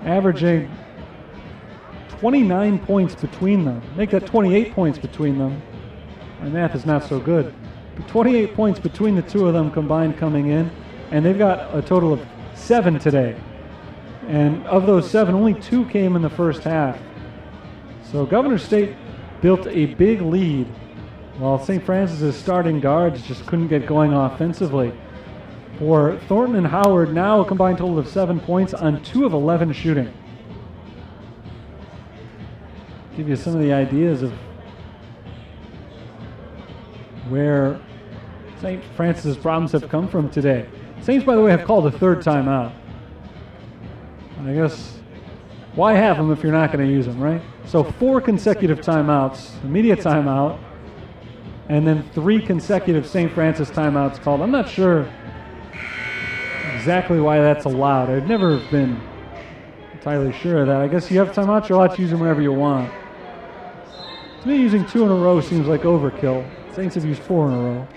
Speaker 1: averaging 29 points between them. Make that 28 points between them. My math is not so good. But 28 points between the 2 of them combined coming in, and they've got a total of 7 today. And of those 7, only 2 came in the first half. So Governor State built a big lead, while St. Francis's starting guards just couldn't get going offensively. For Thornton and Howard, now a combined total of 7 points on 2 of 11 shooting. Give you some of the ideas of where St. Francis's problems have come from today. Saints, by the way, have called a 3rd timeout. I guess, why have them if you're not going to use them, right? So 4 consecutive timeouts, a media timeout, and then 3 consecutive St. Francis timeouts called. I'm not sure exactly why that's allowed. I've never been entirely sure of that. I guess you have timeouts, you're allowed to use them whenever you want. To me, using 2 in a row seems like overkill. Saints have used 4 in a row.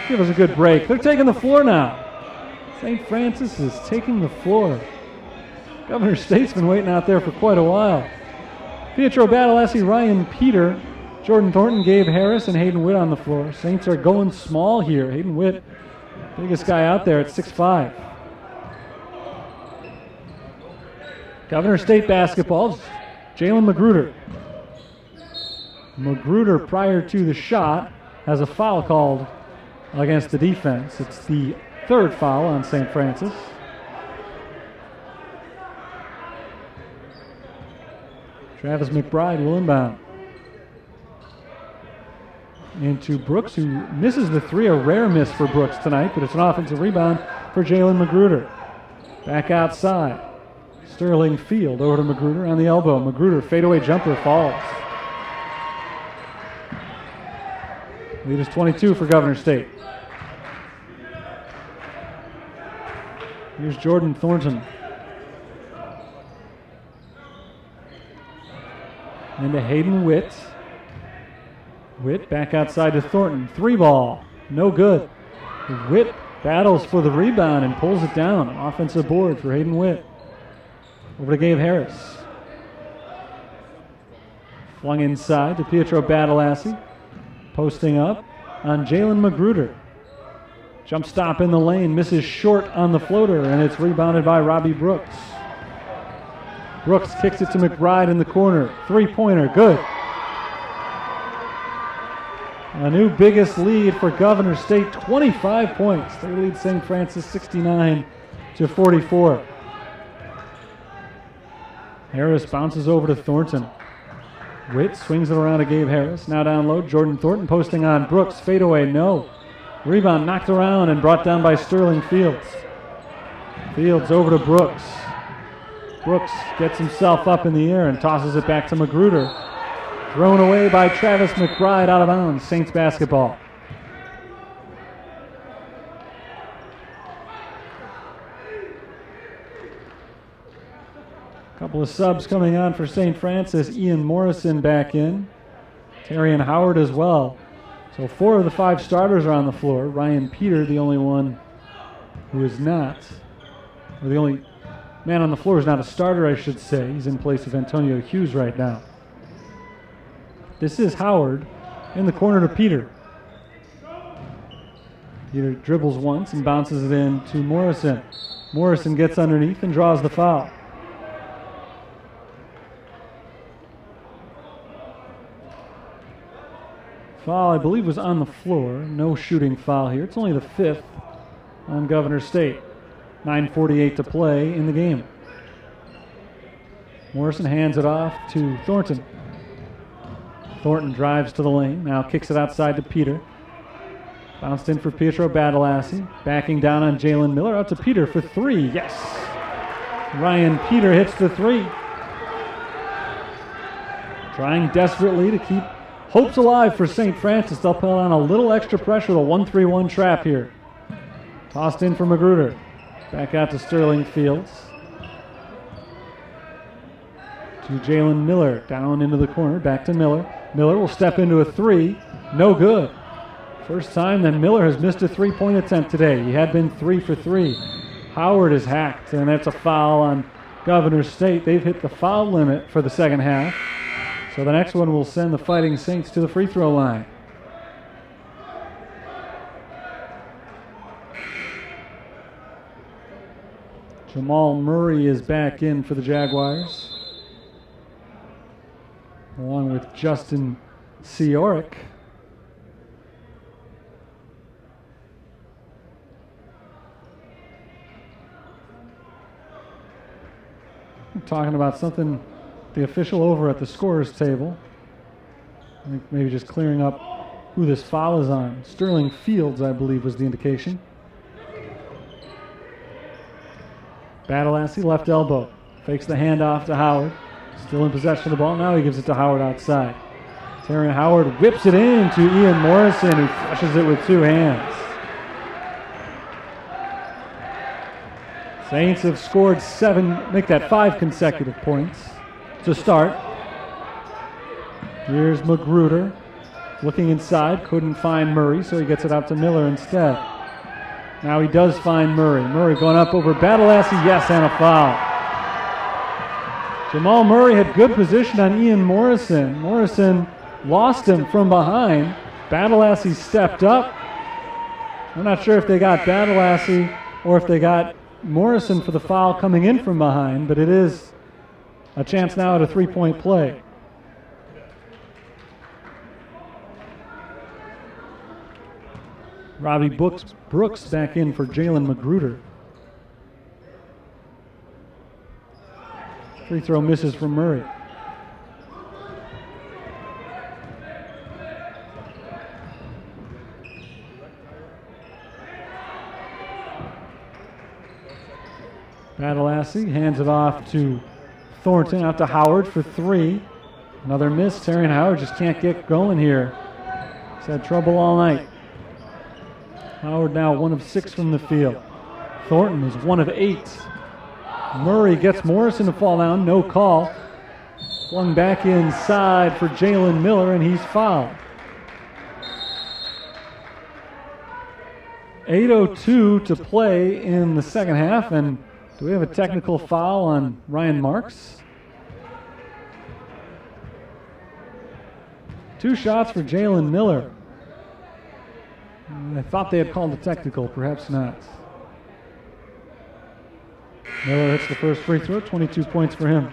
Speaker 1: Give us a good break. They're taking the floor now. St. Francis is taking the floor. Governor State's been waiting out there for quite a while. Pietro Badalassi, Ryan Peter, Jordan Thornton, Gabe Harris, and Hayden Witt on the floor. Saints are going small here. Hayden Witt, biggest guy out there at 6'5". Governor State basketball, Jalen Magruder. Magruder, prior to the shot, has a foul called against the defense. It's the 3rd foul on St. Francis. Travis McBride will inbound. Into Brooks, who misses the 3, a rare miss for Brooks tonight, but it's an offensive rebound for Jalen Magruder. Back outside. Sterling Field over to Magruder on the elbow. Magruder, fadeaway jumper, falls. Lead is 22 for Governor State. Here's Jordan Thornton. Into Hayden Witt. Witt back outside to Thornton. 3 ball. No good. Witt battles for the rebound and pulls it down. Offensive board for Hayden Witt. Over to Gabe Harris. Flung inside to Pietro Badalassi. Posting up on Jalen Magruder. Jump stop in the lane. Misses short on the floater, and it's rebounded by Robbie Brooks. Brooks kicks it to McBride in the corner. 3-pointer. Good. A new biggest lead for Governor State, 25 points. They lead St. Francis 69-44. Harris bounces over to Thornton. Witt swings it around to Gabe Harris. Now down low, Jordan Thornton posting on Brooks. Fadeaway, no. Rebound knocked around and brought down by Sterling Fields. Fields over to Brooks. Brooks gets himself up in the air and tosses it back to Magruder. Thrown away by Travis McBride, out of bounds. Saints basketball. Couple of subs coming on for St. Francis. Ian Morrison back in. Terrian Howard as well. So 4 of the 5 starters are on the floor. Ryan Peter, the only one who is not. Or the only man on the floor who's not a starter, I should say. He's in place of Antonio Hughes right now. This is Howard in the corner to Peter. Peter dribbles once and bounces it in to Morrison. Morrison gets underneath and draws the foul. Foul, I believe, was on the floor. No shooting foul here. It's only the 5th on Governor State. 9:48 to play in the game. Morrison hands it off to Thornton. Thornton drives to the lane, now kicks it outside to Peter. Bounced in for Pietro Badalassi. Backing down on Jalen Miller, out to Peter for 3. Yes! Ryan Peter hits the 3. Trying desperately to keep hopes alive for St. Francis. They'll put on a little extra pressure, the 1-3-1 trap here. Tossed in for Magruder. Back out to Sterling Fields. To Jalen Miller, down into the corner, back to Miller. Miller will step into a 3, no good. First time that Miller has missed a 3-point attempt today. He had been 3 for 3. Howard is hacked, and that's a foul on Governor State. They've hit the foul limit for the second half. So the next one will send the Fighting Saints to the free throw line. Jamal Murray is back in for the Jaguars, along with Justin Seoric. I'm talking about something, the official over at the scorer's table. I think maybe just clearing up who this foul is on. Sterling Fields, I believe, was the indication. Badalassi, left elbow. Fakes the handoff to Howard. Still in possession of the ball. Now he gives it to Howard outside. Terrian Howard whips it in to Ian Morrison, who flushes it with 2 hands. Saints have scored 7, make that 5 consecutive points to start. Here's Magruder looking inside, couldn't find Murray, so he gets it out to Miller instead. Now he does find Murray. Murray going up over Badalassi, yes, and a foul. Jamal Murray had good position on Ian Morrison. Morrison lost him from behind. Badalassi stepped up. I'm not sure if they got Badalassi or if they got Morrison for the foul coming in from behind, but it is a chance now at a 3-point play. Robbie Brooks back in for Jalen Magruder. Free throw misses from Murray. Badalassi hands it off to Thornton, out to Howard for 3. Another miss. Terrian Howard just can't get going here. He's had trouble all night. Howard now 1 of 6 from the field. Thornton is 1 of 8. Murray gets Morrison to fall down, no call. Flung back inside for Jalen Miller, and he's fouled. 8:02 to play in the second half, and do we have a technical foul on Ryan Marks? 2 shots for Jalen Miller. I thought they had called a technical, perhaps not. Miller hits the first free throw, 22 points for him.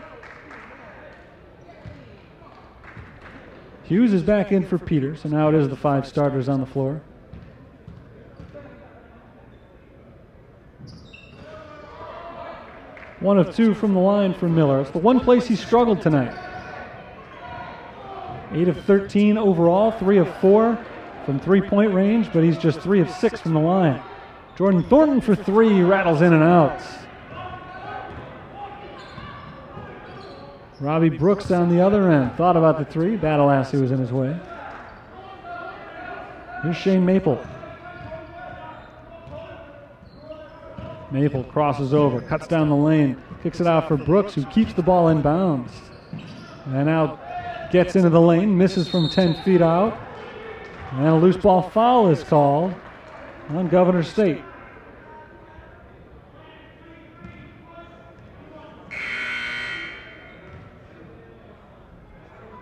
Speaker 1: Hughes is back in for Peter, so now it is the 5 starters on the floor. One of 2 from the line for Miller. It's the one place he struggled tonight. 8 of 13 overall, 3 of 4 from 3-point range, but he's just 3 of 6 from the line. Jordan Thornton for 3, rattles in and out. Robbie Brooks on the other end. Thought about the 3. Badalassi was in his way. Here's Shane Maple. Maple crosses over, cuts down the lane, kicks it out for Brooks, who keeps the ball in bounds. And now gets into the lane, misses from 10 feet out. And a loose ball foul is called on Governor State.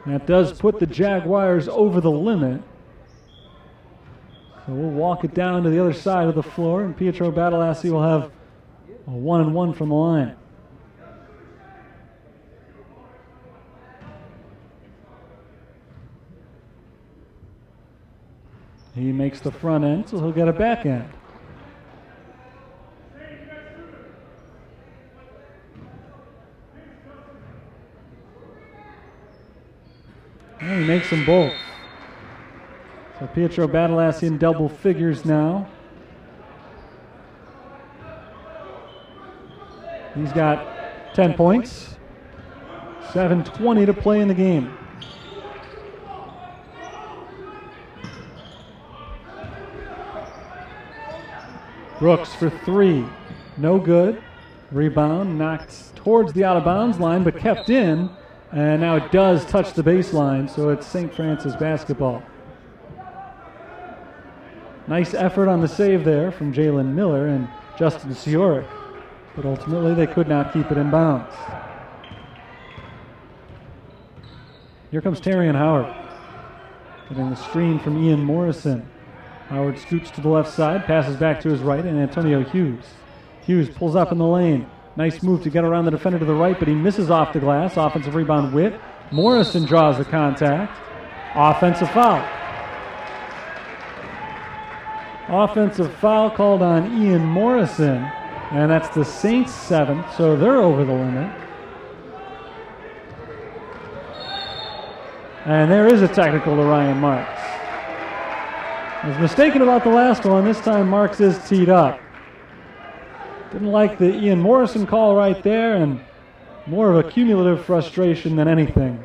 Speaker 1: That does put the Jaguars over the limit. So we'll walk it down to the other side of the floor, and Pietro Badalassi will have a 1-and-1 from the line. He makes the front end, so he'll get a back end. And he makes them both. So Pietro Badalassi in double figures now. He's got 10 points. 7:20 to play in the game. Brooks for 3. No good. Rebound knocked towards the out-of-bounds line, but kept in. And now it does touch the baseline, so it's St. Francis basketball. Nice effort on the save there from Jalen Miller and Justin Siorik, but ultimately they could not keep it in bounds. Here comes Terrion Howard, getting the screen from Ian Morrison. Howard scoots to the left side, passes back to his right, and Antonio Hughes. Hughes pulls up in the lane. Nice move to get around the defender to the right, but he misses off the glass. Offensive rebound Witt. Morrison draws the contact. Offensive foul. Offensive foul called on Ian Morrison, and that's the Saints' 7th, so they're over the limit. And there is a technical to Ryan Marks. I was mistaken about the last one. This time Marks is teed up. Didn't like the Ian Morrison call right there, and more of a cumulative frustration than anything.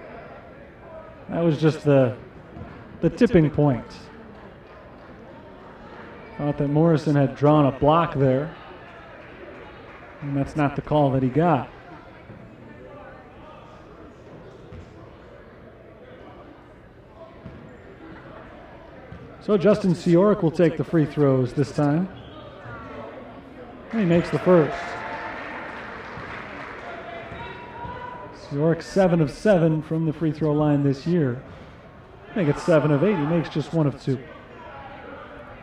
Speaker 1: That was just the tipping point. Thought that Morrison had drawn a block there, and that's not the call that he got. So Justin Siorik will take the free throws this time. And he makes the first. Siorik 7 of 7 from the free throw line this year. I think it's 7 of 8. He makes just 1 of 2.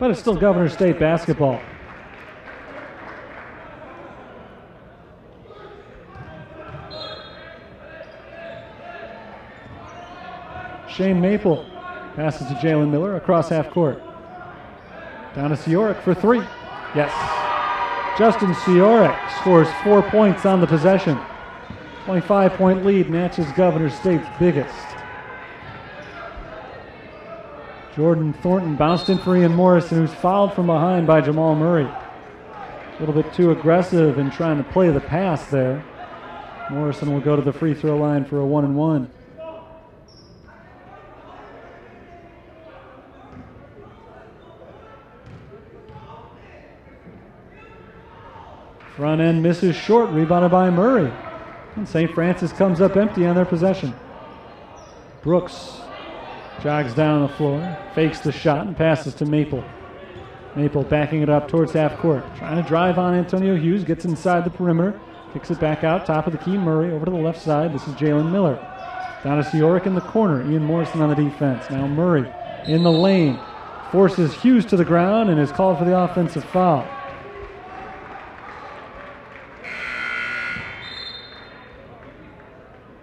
Speaker 1: But it's still Governor State basketball. Shane Maple passes to Jalen Miller across half court. Down to Siorik for 3. Yes. Justin Siorik scores 4 points on the possession. 25-point lead matches Governor State's biggest. Jordan Thornton bounced in for Ian Morrison, who's fouled from behind by Jamal Murray. A little bit too aggressive in trying to play the pass there. Morrison will go to the free throw line for a 1-and-1. Front end misses short, rebounded by Murray. And St. Francis comes up empty on their possession. Brooks jogs down the floor, fakes the shot, and passes to Maple. Maple backing it up towards half court. Trying to drive on Antonio Hughes. Gets inside the perimeter. Kicks it back out. Top of the key. Murray over to the left side. This is Jalen Miller. Down to Seoric in the corner. Ian Morrison on the defense. Now Murray in the lane. Forces Hughes to the ground and is called for the offensive foul.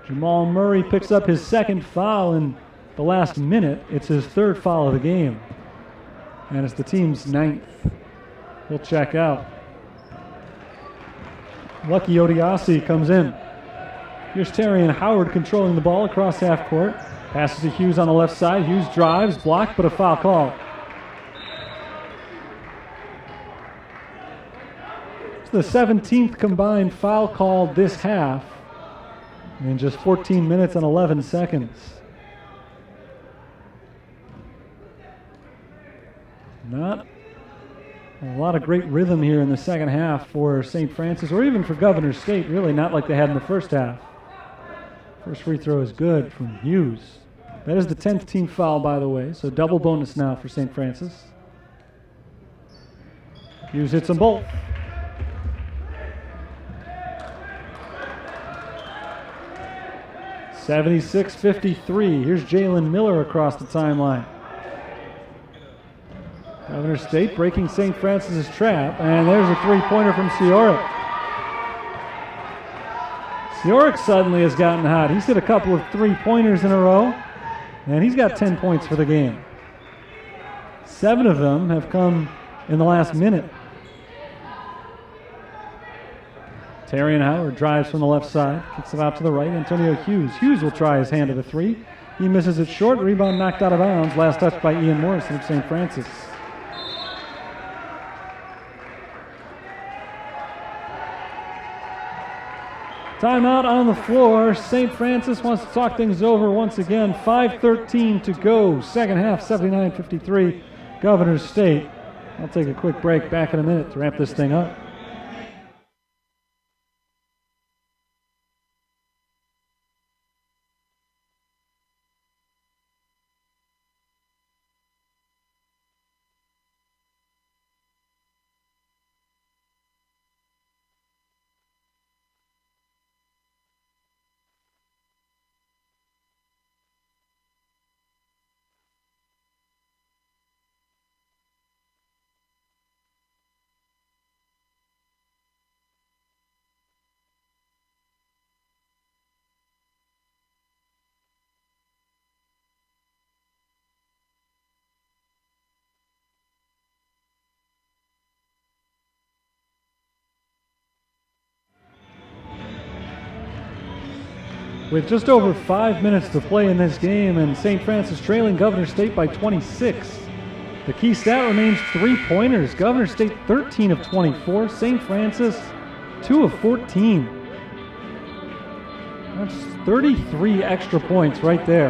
Speaker 1: Jamal Murray picks up his second foul in the last minute. It's his third foul of the game. And it's the team's 9th. He'll check out. Lucky Odiasi comes in. Here's Terrian Howard controlling the ball across half court. Passes to Hughes on the left side. Hughes drives, blocked, but a foul call. It's the 17th combined foul call this half in just 14 minutes and 11 seconds. Not a lot of great rhythm here in the second half for St. Francis, or even for Governor State, really not like they had in the first half. First free throw is good from Hughes. That is the 10th team foul, by the way, so double bonus now for St. Francis. Hughes hits them both. (76-53). Here's Jalen Miller across the timeline. Governor State breaking St. Francis's trap, and there's a three-pointer from Seoric. Seoric suddenly has gotten hot. He's hit a couple of three-pointers in a row, and he's got 10 points for the game. 7 of them have come in the last minute. Terrian Howard drives from the left side, kicks it out to the right. Antonio Hughes. Hughes will try his hand at a three. He misses it short. Rebound knocked out of bounds. Last touch by Ian Morrison of St. Francis. Timeout on the floor. St. Francis wants to talk things over once again. 5:13 to go. Second half, 79-53. Governor State. I'll take a quick break. Back in a minute to wrap this thing up. With just over 5 minutes to play in this game and St. Francis trailing Governor State by 26. The key stat remains three-pointers. Governor State 13 of 24. St. Francis 2 of 14. That's 33 extra points right there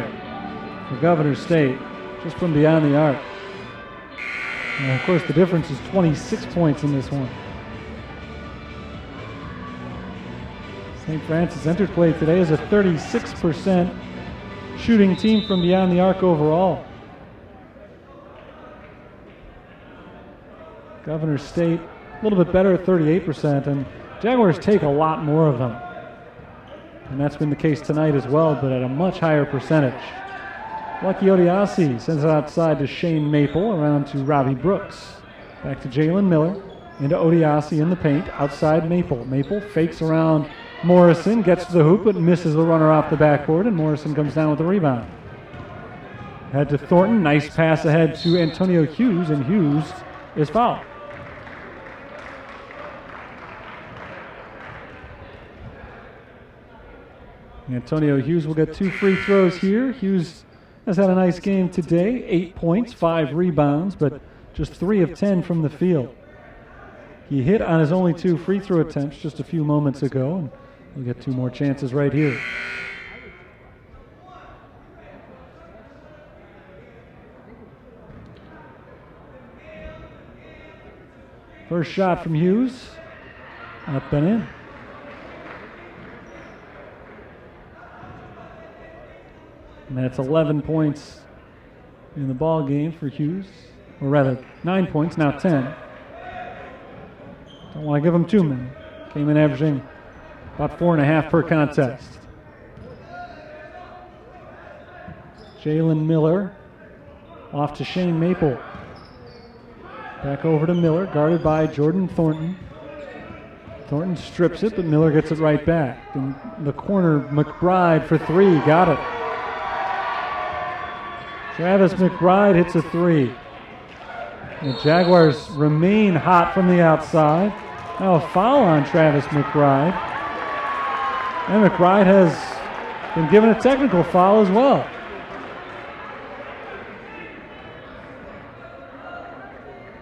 Speaker 1: for Governor State, just from beyond the arc. And of course the difference is 26 points in this one. St. Francis entered play today as a 36% shooting team from beyond the arc overall. Governor State a little bit better at 38%, and Jaguars take a lot more of them. And that's been the case tonight as well, but at a much higher percentage. Lucky Odiasi sends it outside to Shane Maple, around to Robbie Brooks. Back to Jalen Miller, into Odiasi in the paint, outside Maple. Maple fakes around Morrison, gets to the hoop, but misses the runner off the backboard, and Morrison comes down with the rebound. Head to Thornton, nice pass ahead to Antonio Hughes, and Hughes is fouled. Antonio Hughes will get 2 free throws here. Hughes has had a nice game today, 8 points, 5 rebounds, but just 3 of 10 from the field. He hit on his only 2 free throw attempts just a few moments ago, and we'll get 2 more chances right here. First shot from Hughes, up and in. And that's 11 points in the ball game for Hughes. Or rather, 9 points, now 10. Don't want to give him too many. Came in averaging about 4.5 per contest. Jalen Miller off to Shane Maple. Back over to Miller, guarded by Jordan Thornton. Thornton strips it, but Miller gets it right back. In the corner, McBride for three, got it. Travis McBride hits a three. The Jaguars remain hot from the outside. Now a foul on Travis McBride. And McBride has been given a technical foul as well.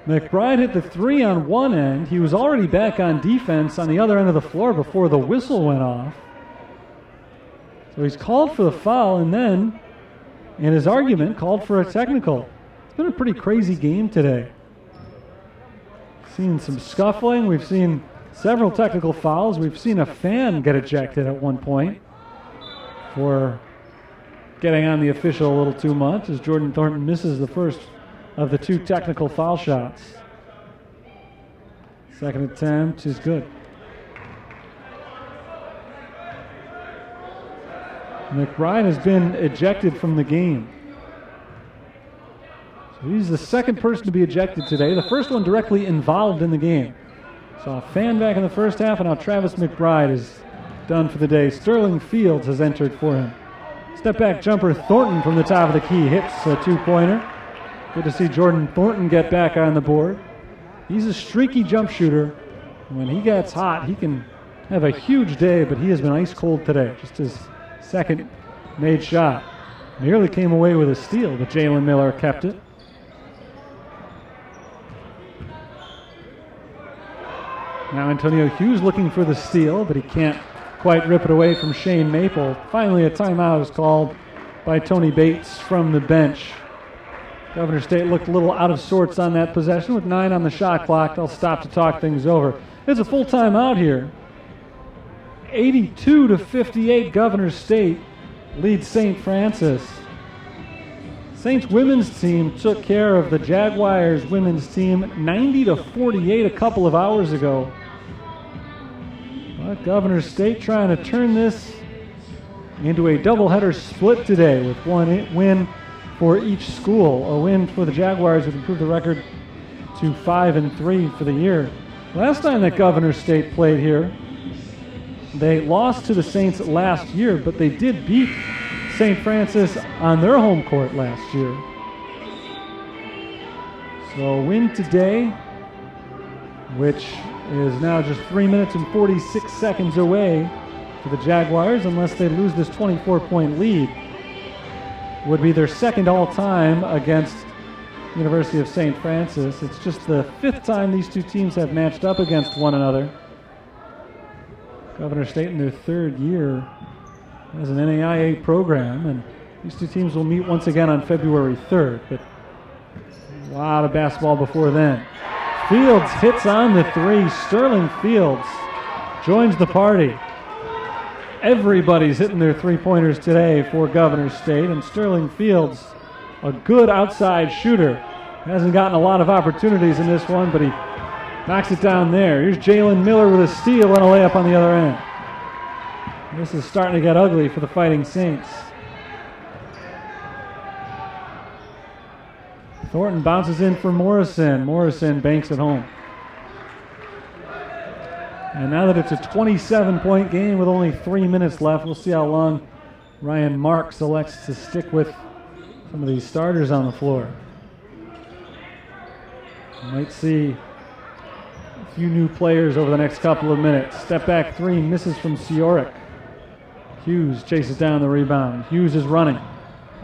Speaker 1: McBride hit the three on one end. He was already back on defense on the other end of the floor before the whistle went off. So he's called for the foul and then, in his argument, called for a technical. It's been a pretty crazy game today. Seen some scuffling. We've seen several technical fouls. We've seen a fan get ejected at one point for getting on the official a little too much as Jordan Thornton misses the first of the two technical foul shots. Second attempt is good. McBride has been ejected from the game. So he's the second person to be ejected today, the first one directly involved in the game. Saw a fan back in the first half, and now Travis McBride is done for the day. Sterling Fields has entered for him. Step back jumper Thornton from the top of the key hits a two-pointer. Good to see Jordan Thornton get back on the board. He's a streaky jump shooter. When he gets hot, he can have a huge day, but he has been ice cold today. Just his second made shot. Nearly came away with a steal, but Jalen Miller kept it. Now Antonio Hughes looking for the steal, but he can't quite rip it away from Shane Maple. Finally, a timeout is called by Tony Bates from the bench. Governor State looked a little out of sorts on that possession with 9 on the shot clock. They'll stop to talk things over. It's a full timeout here. 82-58, Governor State leads St. Francis. Saints women's team took care of the Jaguars women's team 90-48 a couple of hours ago. But Governor State trying to turn this into a doubleheader split today with one win for each school. A win for the Jaguars would improve the record to 5-3 for the year. Last time that Governor State played here, they lost to the Saints last year, but they did beat St. Francis on their home court last year. So a win today, which is now just 3 minutes and 46 seconds away for the Jaguars, unless they lose this 24-point lead, would be their second all-time against University of St. Francis. It's just the 5th time these two teams have matched up against one another. Governor State in their 3rd year as an NAIA program, and these two teams will meet once again on February 3rd, but a lot of basketball before then. Fields hits on the three. Sterling Fields joins the party. Everybody's hitting their three-pointers today for Governor State, and Sterling Fields, a good outside shooter. Hasn't gotten a lot of opportunities in this one, but he knocks it down there. Here's Jalen Miller with a steal and a layup on the other end. This is starting to get ugly for the Fighting Saints. Thornton bounces in for Morrison. Morrison banks it home. And now that it's a 27-point game with only 3 minutes left, we'll see how long Ryan Marks elects to stick with some of these starters on the floor. We might see a few new players over the next couple of minutes. Step back three, misses from Siorik. Hughes chases down the rebound. Hughes is running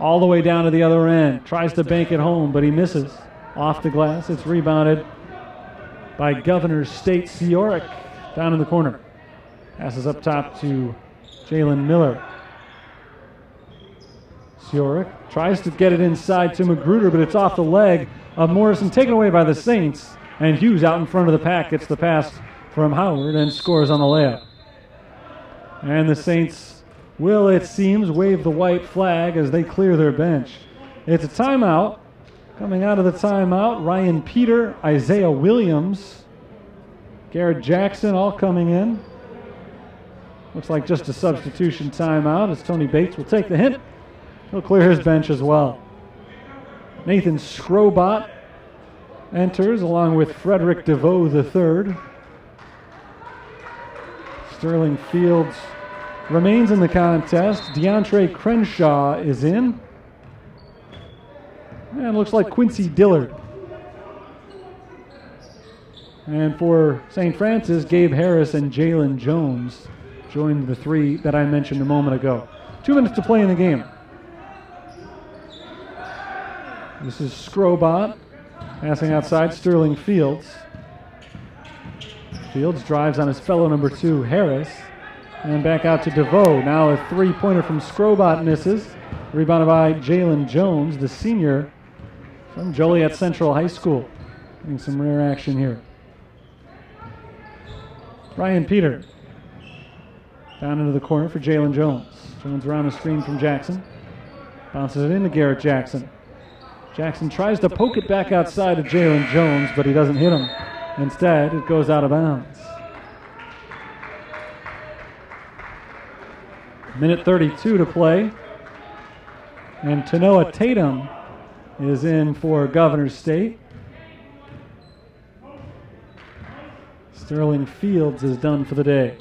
Speaker 1: all the way down to the other end. Tries to bank it home, but he misses. Off the glass, it's rebounded by Governor State. Siorik down in the corner. Passes up top to Jalen Miller. Siorik tries to get it inside to Magruder, but it's off the leg of Morrison, taken away by the Saints. And Hughes out in front of the pack gets the pass from Howard and scores on the layup. And the Saints will, it seems, wave the white flag as they clear their bench. It's a timeout Coming out of the timeout, Ryan Peter, Isaiah Williams, Garrett Jackson all coming in. Looks like just a substitution timeout as Tony Bates will take the hint. He'll clear his bench as well. Nathan Scrobot enters along with Frederick DeVoe III. Sterling Fields remains in the contest. DeAndre Crenshaw is in. And looks like Quincy Dillard. And for St. Francis, Gabe Harris and Jalen Jones joined the three that I mentioned a moment ago. 2 minutes to play in the game. This is Scrobot passing outside Sterling Fields. Fields drives on his fellow number 2, Harris. And back out to DeVoe. Now a three-pointer from Scrobot misses. Rebounded by Jalen Jones, the senior from Joliet Central High School. Getting some rare action here. Ryan Peter. Down into the corner for Jalen Jones. Jones around the screen from Jackson. Bounces it into Garrett Jackson. Jackson tries to poke it back outside to Jalen Jones, but he doesn't hit him. Instead, it goes out of bounds. Minute 32 to play. And Tanoa Tatum is in for Governor State. Sterling Fields is done for the day.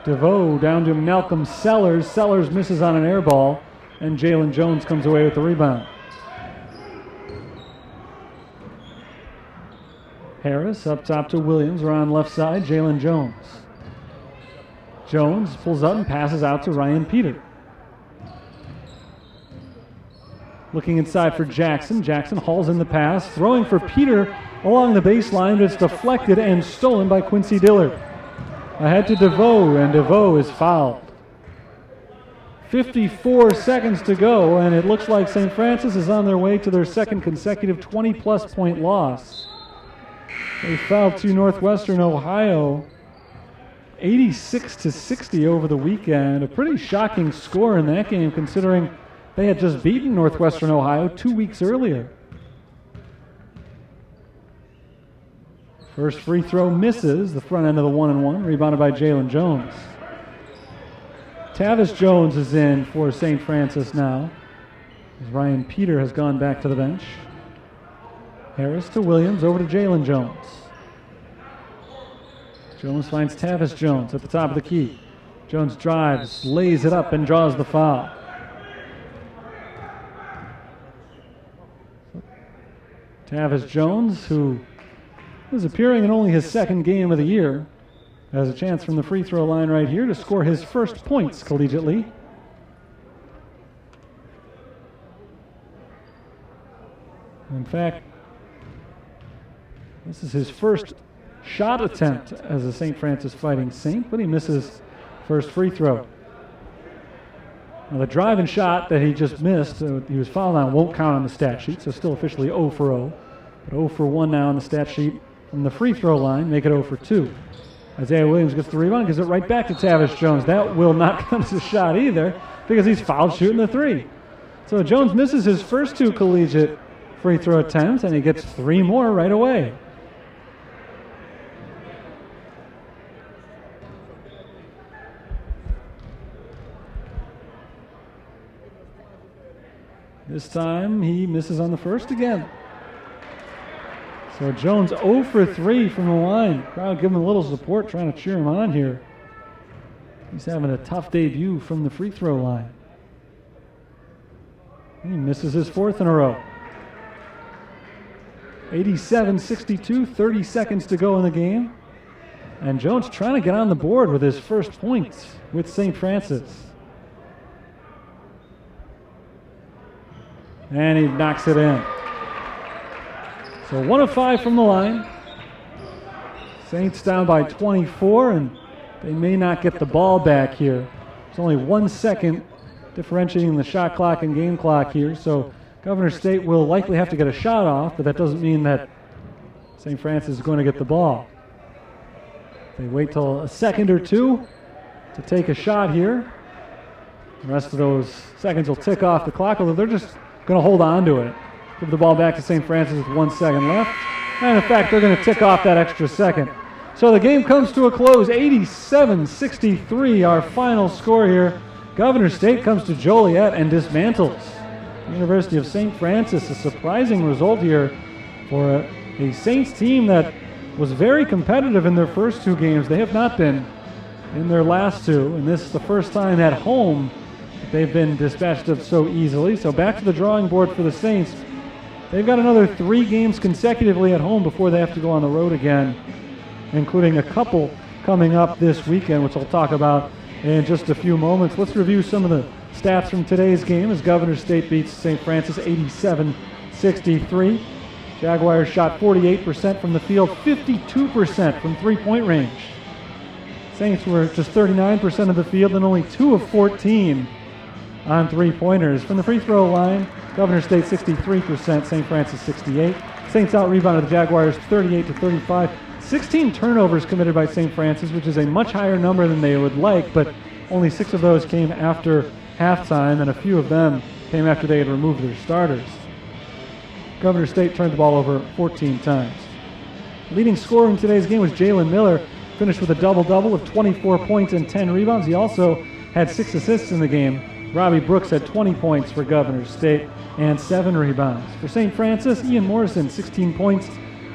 Speaker 1: DeVoe down to Malcolm Sellers. Sellers misses on an air ball, and Jalen Jones comes away with the rebound. Harris up top to Williams, around left side, Jalen Jones. Jones pulls up and passes out to Ryan Peter. Looking inside for Jackson. Jackson hauls in the pass, throwing for Peter along the baseline, but it's deflected and stolen by Quincy Dillard. Ahead to DeVoe, and DeVoe is fouled. 54 seconds to go, and it looks like St. Francis is on their way to their second consecutive 20-plus point loss. They fell to Northwestern Ohio 86-60 over the weekend. A pretty shocking score in that game, considering they had just beaten Northwestern Ohio 2 weeks earlier. First free throw misses, the front end of the 1-and-1, rebounded by Jalen Jones. Tavis Jones is in for St. Francis now, as Ryan Peter has gone back to the bench. Harris to Williams, over to Jalen Jones. Jones finds Tavis Jones at the top of the key. Jones drives, lays it up, and draws the foul. Tavis Jones, who is appearing in only his second game of the year, has a chance from the free throw line right here to score his first points collegiately. In fact, this is his first shot attempt as a St. Francis Fighting Saint, but he misses first free throw. Now the drive and shot that he just missed, he was fouled on, won't count on the stat sheet, so still officially 0 for 0. But 0 for 1 now on the stat sheet from the free throw line, make it 0 for 2. Isaiah Williams gets the rebound, gives it right back to Tavis Jones. That will not count as a shot either, because he's fouled shooting the three. So Jones misses his first 2 collegiate free throw attempts, and he gets 3 more right away. This time he misses on the first again. So Jones 0 for 3 from the line. Crowd giving him a little support, trying to cheer him on here. He's having a tough debut from the free throw line. He misses his 4th in a row. 87-62, 30 seconds to go in the game. And Jones trying to get on the board with his first points with St. Francis. And he knocks it in. So 1 of 5 from the line. Saints down by 24, and they may not get the ball back here. There's only 1 second differentiating the shot clock and game clock here, so Governor State will likely have to get a shot off, but that doesn't mean that St. Francis is going to get the ball. They wait till a second or two to take a shot here. The rest of those seconds will tick off the clock, although they're just going to hold on to it. Give the ball back to St. Francis with 1 second left. And in fact, they're going to tick off that extra second. So the game comes to a close, 87-63, our final score here. Governor State comes to Joliet and dismantles the University of St. Francis. A surprising result here for a Saints team that was very competitive in their first 2 games. They have not been in their last 2, and this is the first time at home that they've been dispatched of so easily. So back to the drawing board for the Saints. They've got another 3 games consecutively at home before they have to go on the road again, including a couple coming up this weekend, which I'll talk about in just a few moments. Let's review some of the stats from today's game as Governor State beats St. Francis 87-63. Jaguars shot 48% from the field, 52% from three-point range. Saints were just 39% of the field and only 2 of 14 on three-pointers. From the free throw line, Governor State 63%, St. Francis 68. Saints out-rebounded the Jaguars 38-35. 16 turnovers committed by St. Francis, which is a much higher number than they would like, but only 6 of those came after halftime, and a few of them came after they had removed their starters. Governor State turned the ball over 14 times. Leading scorer in today's game was Jalen Miller, finished with a double-double of 24 points and 10 rebounds. He also had 6 assists in the game. Robbie Brooks had 20 points for Governor State and 7 rebounds. For St. Francis, Ian Morrison, 16 points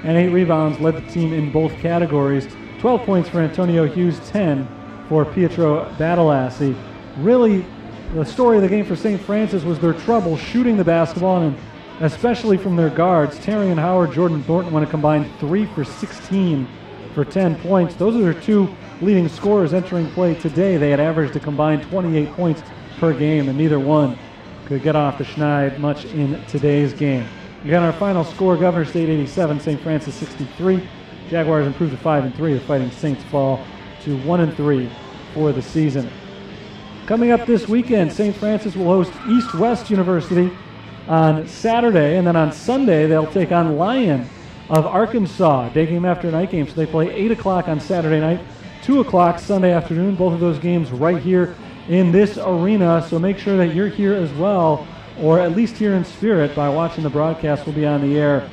Speaker 1: and 8 rebounds, led the team in both categories. 12 points for Antonio Hughes, 10 for Pietro Badalassi. Really, the story of the game for St. Francis was their trouble shooting the basketball, and especially from their guards. Terrion Howard, Jordan Thornton went a combined 3 for 16 for 10 points. Those are their 2 leading scorers entering play today. They had averaged a combined 28 points per game, and neither one could get off the schneid much in today's game. Again, our final score, Governor State 87, St. Francis 63. Jaguars improved to 5-3. The Fighting Saints fall to 1-3 for the season. Coming up this weekend, St. Francis will host East-West University on Saturday, and then on Sunday they'll take on Lyon of Arkansas, day game after night game. So they play 8 o'clock on Saturday night, 2 o'clock Sunday afternoon. Both of those games right here in this arena, so make sure that you're here as well, or at least here in spirit by watching the broadcast. We'll be on the air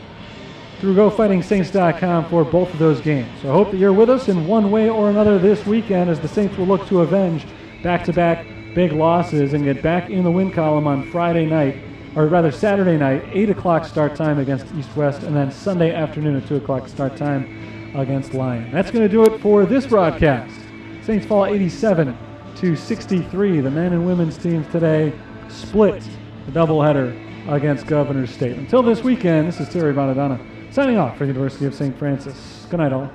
Speaker 1: through GoFightingSaints.com for both of those games. So I hope that you're with us in one way or another this weekend as the Saints will look to avenge back-to-back big losses and get back in the win column on Friday night, or rather Saturday night, 8 o'clock start time against East-West, and then Sunday afternoon at 2 o'clock start time against Lyon. That's going to do it for this broadcast. Saints fall 87-63. The men and women's teams today split the doubleheader against Governor State. Until this weekend, this is Terry Bonadonna signing off for the University of St. Francis. Good night, all.